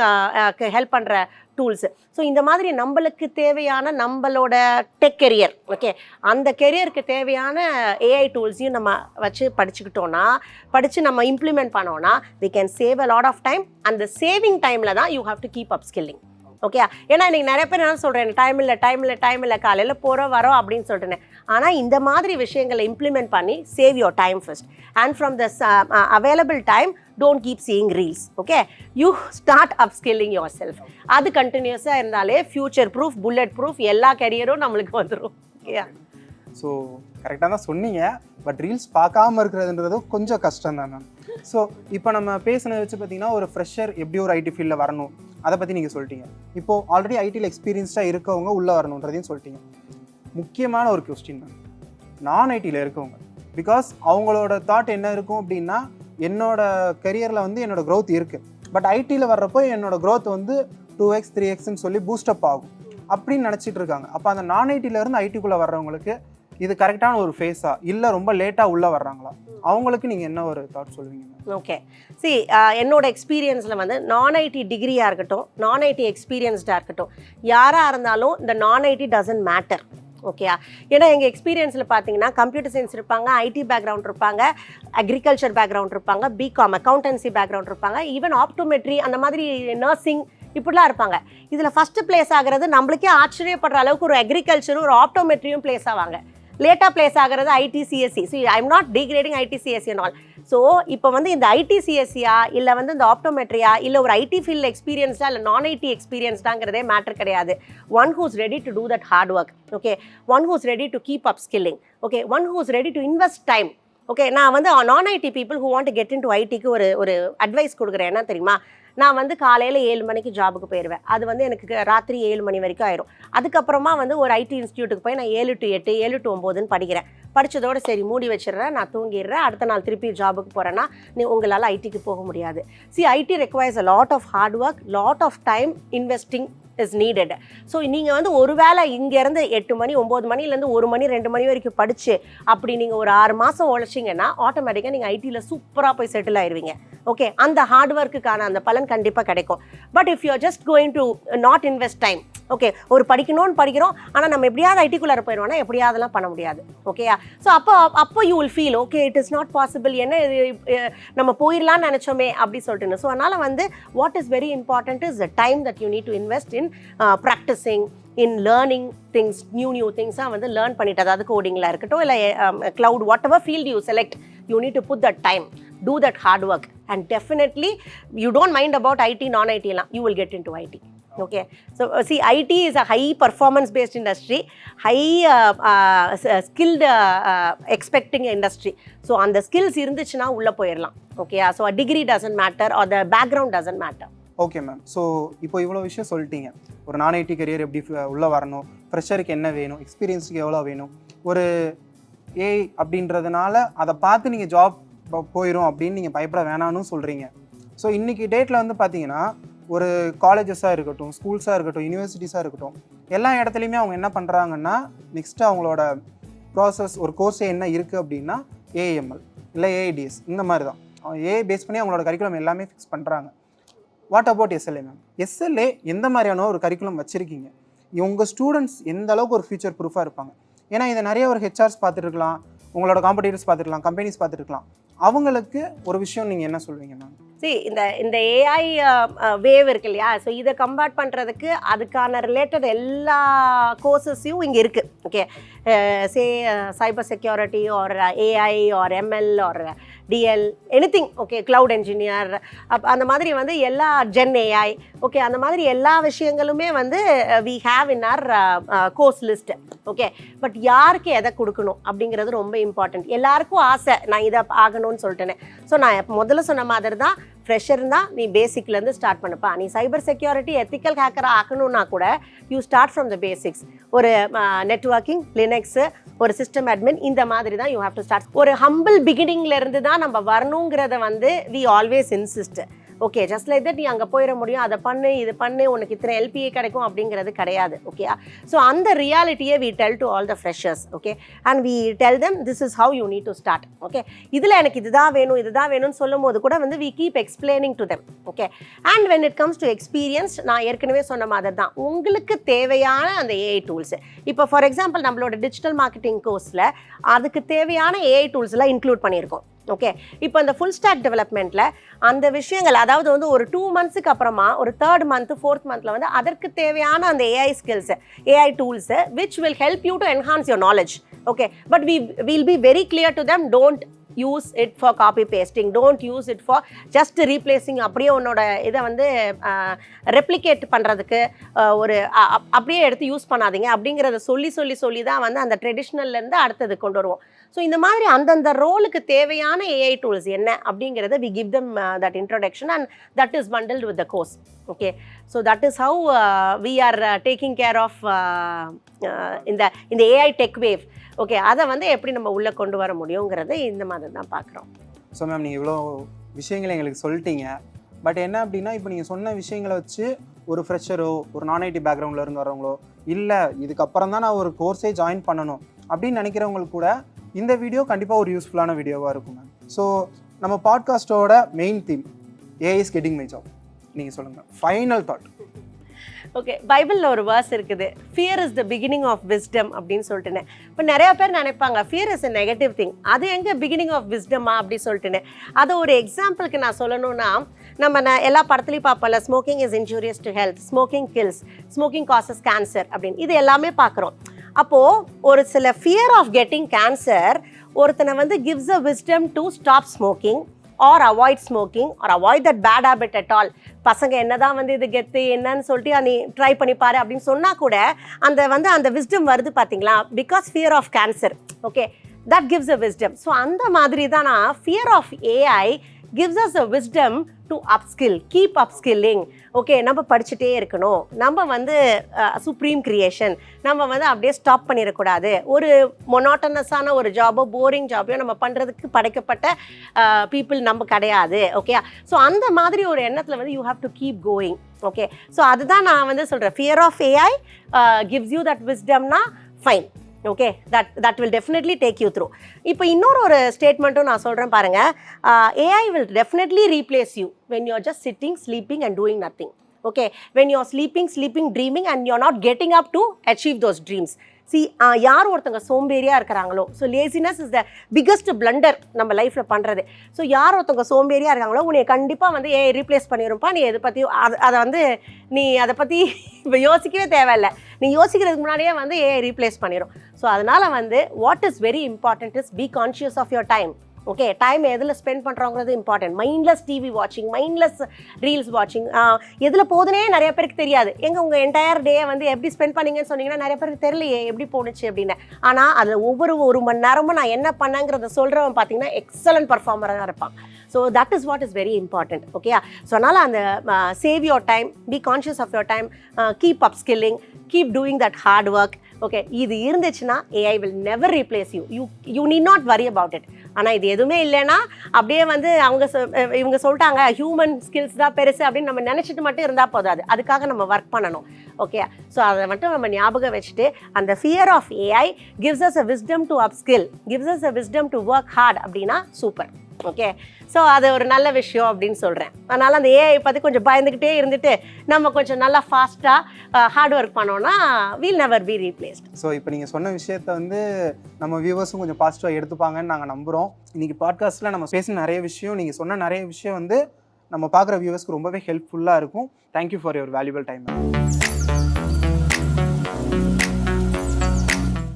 ஹெல்ப் பண்ணுற டூல்ஸு. ஸோ இந்த மாதிரி நம்மளுக்கு தேவையான நம்மளோட டெக் கெரியர், ஓகே, அந்த கெரியருக்கு தேவையான ஏஐ டூல்ஸையும் நம்ம வச்சு படித்து நம்ம இம்ப்ளிமெண்ட் பண்ணோன்னா we can save a lot of time. அந்த சேவிங் டைமில் தான் you have to keep upskilling. Okay, ஏன்னா இன்றைக்கி நிறைய பேர் என்ன சொல்கிறேன், டைம் இல்லை காலையில் போகிறோம் வரோம் அப்படின்னு சொல்லிட்டேன். ஆனால் இந்த மாதிரி விஷயங்களை இம்ப்ளிமெண்ட் பண்ணி save your time first and from the available time don't keep seeing reels. Okay, you start upskilling your self. அது கண்டினியூஸாக இருந்தாலே ஃபியூச்சர் ப்ரூஃப், புல்லட் ப்ரூஃப் எல்லா கெரியரும் நம்மளுக்கு வந்துடும். ஓகே, ஸோ கரெக்டாக தான் சொன்னீங்க. பட் ரீல்ஸ் பார்க்காம இருக்கிறதுன்றது கொஞ்சம் கஷ்டம் தான் மேம். ஸோ இப்போ நம்ம பேசினதை வச்சு பார்த்தீங்கன்னா ஒரு ஃப்ரெஷர் எப்படி ஒரு ஐடி ஃபீல்டில் வரணும் அதை பற்றி நீங்கள் சொல்லிட்டீங்க. இப்போது ஆல்ரெடி ஐடியில் எக்ஸ்பீரியன்ஸ்டாக இருக்கவங்க உள்ளே வரணுன்றதையும் சொல்லிட்டீங்க. முக்கியமான ஒரு கொஸ்டின் மேம், நான் ஐடியில் இருக்கவங்க, பிகாஸ் அவங்களோட தாட் என்ன இருக்கும் அப்படின்னா என்னோட கரியரில் வந்து என்னோட க்ரோத் இருக்குது, பட் ஐடியில் வர்றப்போ என்னோட க்ரோத் வந்து 2x 3xன்னு சொல்லி பூஸ்டப் ஆகும் அப்படின்னு நினச்சிட்டு இருக்காங்க. அப்போ அந்த நான் ஐடியிலேருந்து ஐடிக்குள்ளே வர்றவங்களுக்கு இது கரெக்டான ஒரு ஃபேஸா இல்லை ரொம்ப லேட்டாக உள்ளே வர்றாங்களா, அவங்களுக்கு நீங்கள் என்ன ஒரு தாட் சொல்லுவீங்க? ஓகே, என்னோட எக்ஸ்பீரியன்ஸில் வந்து நான் ஐடி டிகிரியாக இருக்கட்டும், நான் ஐடி எக்ஸ்பீரியன்ஸ்டாக இருக்கட்டும், யாராக இருந்தாலும் இந்த நான் ஐடி டசன்ட் மேட்டர். ஓகே, ஏன்னா எங்கள் எக்ஸ்பீரியன்ஸில் பார்த்தீங்கன்னா கம்ப்யூட்டர் சயின்ஸ் இருப்பாங்க, ஐடி பேக்ரவுண்ட் இருப்பாங்க, அக்ரிகல்ச்சர் பேக்ரவுண்ட் இருப்பாங்க, பிகாம் அக்கௌண்டன்சி பேக்ரவுண்ட் இருப்பாங்க, ஈவன் ஆப்டோமெட்ரி அந்த மாதிரி நர்சிங் இப்படிலாம் இருப்பாங்க. இதில் ஃபஸ்ட்டு பிளேஸ் ஆகிறது நம்மளுக்கே ஆச்சரியப்படுற அளவுக்கு ஒரு அக்ரிகல்ச்சரும் ஒரு ஆப்டோமெட்ரியும் பிளேஸ் ஆவாங்க. லேட்டாக பிளேஸ் ஆகிறது IT CSC. So I am not degrading IT CSC and all. So இப்போ வந்து இந்த ஐடிசிஎஸ்சியா இல்லை வந்து இந்த ஆப்டோமெட்ரியா இல்லை ஒரு ஐடி ஃபீல்டில் எக்ஸ்பீரியன்ஸ்டா இல்லை நான் ஐடி எக்ஸ்பீரியன்ஸ்டாங்கிறதே மேட்டர் கிடையாது. One who's ready to do that hard work. Okay, one who's ready to keep upskilling. Okay, one who's ready to invest time. Okay, நான் வந்து நான் IT people who want to get into ஐடிக்கு ஒரு advice கொடுக்குறேன். என்ன தெரியுமா, நான் வந்து காலையில் 7 மணிக்கு ஜாபுக்கு போயிடுவேன். அது வந்து எனக்கு ராத்திரி 7 மணி வரைக்கும் ஆயிரும். அதுக்கப்புறமா வந்து ஒரு ஐடி இன்ஸ்டியூட்டுக்கு போய் நான் 7 to 8 7 to 9ன்னு படிக்கிறேன். படித்ததோடு சரி மூடி வச்சிடுறேன், நான் தூங்கிடுறேன். அடுத்த நாள் திருப்பி ஜாபுக்கு போகிறேன்னா உங்களால் ஐடிக்கு போக முடியாது. IT requires a lot of hard work, lot of time investing is needed. So நீங்கள் வந்து ஒரு வேளை இங்கேருந்து 8 மணி 9 மணிலேருந்து 1 மணி 2 மணி வரைக்கும் படித்து அப்படி நீங்கள் ஒரு 6 மாதம் உழைச்சிங்கன்னா ஆட்டோமேட்டிக்காக நீங்கள் ஐடியில் சூப்பராக போய் செட்டில் ஆயிடுவீங்க. ஓகே, அந்த ஹார்ட் ஒர்க்குக்கான அந்த பலன் கண்டிப்பாக கிடைக்கும். But if you are just going to not invest time, okay, ஒரு படிக்கணும்னு படிக்கிறோம், ஆனால் நம்ம எப்படியாவது ஐடிக்குள்ளார போயிடுவோம்னா எப்படியாவதுலாம் பண்ண முடியாது. ஓகேயா? ஸோ அப்போ you will feel okay it is not possible, என்ன நம்ம போயிடலான்னு நினச்சோமே அப்படி சொல்லிட்டு. ஸோ அதனால் வந்து what is very important is the time that you need to invest in practising, in learning things, new திங்ஸாக வந்து லேர்ன் பண்ணிட்டு, அதாவது கோடிங்கில் இருக்கட்டும் இல்லை cloud, whatever field you select, you need to put that time, do that hard work, and definitely you don't mind about IT non-IT la, you will get into IT. Okay, so see, IT is a high performance based industry, high skilled expecting industry. So on the skills irundichna ulla poirlam. Okay, so a degree doesn't matter or the background doesn't matter. Okay ma'am. So இப்போ இவ்வளோ விஷயம் சொல்லிட்டீங்க. ஒரு நான் ID career எப்படி உள்ளே வரணும், ஃப்ரெஷருக்கு என்ன வேணும், எக்ஸ்பீரியன்ஸுக்கு எவ்வளோ வேணும், ஒரு ஏஐ அப்படின்றதுனால அதை பார்த்து நீங்கள் ஜாப் போயிடும் அப்படின்னு நீங்கள் பயப்பட வேணான்னு சொல்கிறீங்க. ஸோ இன்றைக்கி டேட்டில் வந்து பார்த்தீங்கன்னா ஒரு காலேஜஸாக இருக்கட்டும், ஸ்கூல்ஸாக இருக்கட்டும், யூனிவர்சிட்டிஸாக இருக்கட்டும், எல்லா இடத்துலையுமே அவங்க என்ன பண்ணுறாங்கன்னா நெக்ஸ்ட்டு அவங்களோட ப்ராசஸ் ஒரு கோர்ஸே என்ன இருக்குது அப்படின்னா ஏஎம்எல் இல்லை ஏஐடிஎஸ் இந்த மாதிரி தான். ஏஐ பேஸ் பண்ணி அவங்களோட கரிக்குலம் எல்லாமே ஃபிக்ஸ் பண்ணுறாங்க. What about SLA ma'am? SLA எந்த மாதிரியான ஒரு கரிக்குலம் வச்சுருக்கீங்க? உங்கள் ஸ்டூடெண்ட்ஸ் எந்த அளவுக்கு ஒரு ஃபியூச்சர் ப்ரூஃபாக இருப்பாங்க? ஏன்னா இதை நிறைய ஒரு ஹெச்ஆர்ஸ் பார்த்துருக்கலாம், உங்களோட காம்படிட்டர்ஸ் பார்த்துருக்கலாம், கம்பெனிஸ் பார்த்துருக்கலாம். அவங்களுக்கு ஒரு விஷயம் நீங்கள் என்ன சொல்வீங்க மேம்? இந்த ஏஐ வேவ் இருக்கு இல்லையா, ஸோ இதை கம்பேர்ட் பண்ணுறதுக்கு அதுக்கான ரிலேட்டட் எல்லா கோர்சஸையும் இங்கே இருக்குது. Okay, say cyber security or AI or ML or DL anything, okay, cloud engineer, அந்த மாதிரி வந்து எல்லா ஜென் ஏஐ, ஓகே, அந்த மாதிரி எல்லா விஷயங்களுமே வந்து we have in our course list. Okay, but யாருக்கு எதை கொடுக்கணும் அப்படிங்கிறது ரொம்ப இம்பார்ட்டன்ட். எல்லாருக்கும் ஆசை நான் இதை ஆகணும்னு சொல்லிட்டேனே. ஸோ நான் முதல்ல சொன்ன மாதிரி தான், ஃப்ரெஷர் தான் நீ பேசிக்லேருந்து ஸ்டார்ட் பண்ணப்பா. நீ சைபர் செக்யூரிட்டி எத்திக்கல் ஹேக்கராக ஆக்கணும்னா கூட you start from the basics. ஒரு நெட்வொர்க்கிங், லினக்ஸு, ஒரு சிஸ்டம் அட்மின், இந்த மாதிரி தான் யூ ஹேவ் டு ஸ்டார்ட். ஒரு ஹம்பிள் பிகினிங்லேருந்து தான் நம்ம வரணுங்கிறத வந்து we always insist. Okay, just like that நீ அங்கே போயிட முடியும், அதை பண்ணு இது பண்ணு உனக்கு இத்தனை எல்பிஏ கிடைக்கும் அப்படிங்கிறது கிடையாது. ஓகே, ஸோ அந்த ரியாலிட்டியை we tell to all the freshers. Okay, and we tell them this is how you need to start. Okay, இதில் எனக்கு இதுதான் வேணும்னு சொல்லும் போது கூட வந்து we keep explaining to them. Okay, and when it comes to experience, நான் ஏற்கனவே சொன்ன மாதிரி தான் உங்களுக்கு தேவையான அந்த ஏஐ டூல்ஸ். இப்போ ஃபார் எக்ஸாம்பிள் நம்மளோட டிஜிட்டல் மார்க்கெட்டிங் கோர்ஸில் அதுக்கு தேவையான ஏஐ டூல்ஸ் எல்லாம் இன்க்ளூட் பண்ணியிருக்கோம். ஓகே, இப்போ இந்த ஃபுல் ஸ்டாக் டெவலப்மெண்ட்டில் அந்த விஷயங்கள், அதாவது வந்து ஒரு 2 மந்த்ஸுக்கு அப்புறமா ஒரு 3rd month 4th monthல வந்து அதற்கு தேவையான அந்த AI skills, AI tools which will help you to enhance your knowledge. Okay, but will be very clear to them, don't use it for copy pasting, don't use it for just replacing, அப்படியே உன்னோட இதை வந்து replicate பண்ணுறதுக்கு ஒரு அப்படியே எடுத்து use பண்ணாதீங்க அப்படிங்கிறத சொல்லி தான் வந்து அந்த ட்ரெடிஷ்னல்லேருந்து அடுத்தது கொண்டு வருவோம். ஸோ இந்த மாதிரி அந்தந்த ரோலுக்கு தேவையான ஏஐ டூல்ஸ் என்ன அப்படிங்கிறத we give them that introduction and that is bundled with the course. Okay, so that is how we are taking care of இந்த ஏஐ டெக் வேவ். ஓகே, அதை வந்து எப்படி நம்ம உள்ளே கொண்டு வர முடியுங்கிறத இந்த மாதிரி தான் பார்க்குறோம். ஸோ மேம், நீங்கள் இவ்வளோ விஷயங்களை எங்களுக்கு சொல்லிட்டீங்க. பட் என்ன அப்படின்னா, இப்போ நீங்கள் சொன்ன விஷயங்களை வச்சு ஒரு ஃப்ரெஷரோ ஒரு நான் ஐடி பேக்ரவுண்ட்லேருந்து வரவங்களோ, இல்லை இதுக்கப்புறம் தான் நான் ஒரு கோர்ஸே ஜாயின் பண்ணணும் அப்படின்னு நினைக்கிறவங்களுக்கு கூட இந்த வீடியோ கண்டிப்பாக ஒரு யூஸ்ஃபுல்லான வீடியோவாக இருக்கும் மேம். ஸோ நம்ம பாட்காஸ்ட்டோட main theme AI is getting my job. நீங்கள் சொல்லுங்கள், ஃபைனல் தாட். ஓகே, பைபிளில் ஒரு வேர்ஸ் இருக்குது, fear is the beginning of wisdom அப்படின்னு சொல்லிட்டுனே. இப்போ நிறையா பேர் நினைப்பாங்க fear is a negative thing, அது எங்கே பிகினிங் ஆஃப் விஸ்டமா அப்படி சொல்லிட்டுனே. அதை ஒரு எக்ஸாம்பிளுக்கு நான் சொல்லணும்னா, நம்ம எல்லா படத்துலையும் பார்ப்போம்ல, smoking is injurious to health, smoking kills, smoking causes cancer அப்படின்னு, இது எல்லாமே பார்க்குறோம். அப்போது ஒரு சில ஃபியர் ஆஃப் கெட்டிங் கேன்சர் ஒருத்தனை வந்து gives a wisdom to stop smoking or avoid smoking or avoid that bad habit at all. பசங்க என்னதான் வந்து இது கெத்து என்னன்னு சொல்லிட்டு நீ ட்ரை பண்ணிப்பாரு அப்படின்னு சொன்னால் கூட அந்த விஸ்டம் வருது பார்த்தீங்களா, because fear of cancer. Okay, that gives a wisdom. So அந்த மாதிரி தான் நான் fear of AI gives us a wisdom to upskill, keep upskilling. Okay, நம்ம படிச்சுட்டே இருக்கணும், நம்ம வந்து சுப்ரீம் கிரியேஷன், நம்ம வந்து அப்படியே ஸ்டாப் பண்ணிடக்கூடாது, ஒரு மொனாட்டனஸான ஒரு ஜாபோ போரிங் ஜாபையோ நம்ம பண்ணுறதுக்கு படைக்கப்பட்ட பீப்புள் நம்ம கிடையாது. ஓகே, ஸோ அந்த மாதிரி ஒரு எண்ணத்தில் வந்து you have to keep going. Okay, so அதுதான் நான் வந்து சொல்கிறேன், fear of AI gives you that wisdomனா fine. Okay, that will definitely take you through. இப்போ இன்னொரு ஸ்டேட்மெண்ட்டும் நான் சொல்கிறேன் பாருங்கள், AI will definitely replace you when you're just sitting, sleeping and doing nothing. Okay, when you're sleeping, dreaming and you're not getting up to achieve those dreams. See, யார் ஒருத்தங்க சோம்பேறியாக இருக்கிறாங்களோ, so laziness is the biggest blunder நம்ம லைஃப்பில் பண்ணுறது. So யார் ஒருத்தங்க சோம்பேறியாக இருக்காங்களோ உன்னை கண்டிப்பாக வந்து ஏஐ ரீப்ளேஸ் பண்ணிடும்ப்பா, நீ எதை பற்றி அதை வந்து நீ அதை பற்றி இப்போ யோசிக்கவே தேவையில்லை, நீ யோசிக்கிறதுக்கு முன்னாடியே வந்து ஏஐ ரீப்ளேஸ் பண்ணிடும். ஸோ அதனால் வந்து what is very important is B conscious of your time. Okay, time எதில் ஸ்பெண்ட் பண்ணுறோங்கிறது இம்பார்ட்டன்ட். மைண்ட்லெஸ் டிவி வாட்சிங், மைண்ட்லெஸ் ரீல்ஸ் வாட்சிங், எதில் போதுனே நிறைய பேருக்கு தெரியாது. உங்கள் என்டையர் டே வந்து எப்படி ஸ்பெண்ட் பண்ணீங்கன்னு சொன்னீங்கன்னா நிறைய பேருக்கு தெரியலையே எப்படி போணுச்சு அப்படின்னு. ஆனால் அதில் ஒவ்வொரு 1 மணி நேரமும் நான் என்ன பண்ணேங்கிறத சொல்கிறவன் பார்த்தீங்கன்னா எக்ஸலண்ட் பர்ஃபார்மராக இருப்பான். So that is what is very important. ஓகேயா, ஸோ அதனால் அந்த save your time, be conscious of your time, keep upskilling, keep doing that hard work. Okay, இது இருந்துச்சுன்னா AI will never replace you. You need not worry about it. ஆனால் இது எதுவுமே இல்லைன்னா அப்படியே வந்து இவங்க சொல்லிட்டாங்க ஹியூமன் ஸ்கில்ஸ் தான் பெருசு அப்படின்னு நம்ம நினச்சிட்டு மட்டும் இருந்தால் போதாது, அதுக்காக நம்ம ஒர்க் பண்ணணும். ஓகே, ஸோ அதை மட்டும் நம்ம ஞாபகம் வச்சுட்டு, அந்த fear of AI gives us a wisdom to upskill, gives us a wisdom to work hard அப்படின்னா சூப்பர். ஓகே, ஸோ அது ஒரு நல்ல விஷயம் அப்படின்னு சொல்கிறேன். அதனால் அந்த ஏஐ பற்றி கொஞ்சம் பயந்துக்கிட்டே இருந்துட்டு நம்ம கொஞ்சம் நல்லா ஃபாஸ்ட்டாக ஹார்ட் ஒர்க் பண்ணோன்னா will never be replaced. So இப்போ நீங்கள் சொன்ன விஷயத்த வந்து நம்ம வியூவர்ஸும் கொஞ்சம் பாசிட்டிவாக எடுத்துப்பாங்கன்னு நாங்கள் நம்புகிறோம். இன்றைக்கி பாட்காஸ்ட்டில் நம்ம பேசின நிறைய விஷயம், நீங்கள் சொன்ன நிறைய விஷயம் வந்து நம்ம பார்க்குற வியூவர்ஸ்க்கு ரொம்பவே ஹெல்ப்ஃபுல்லாக இருக்கும். Thank you for your valuable time.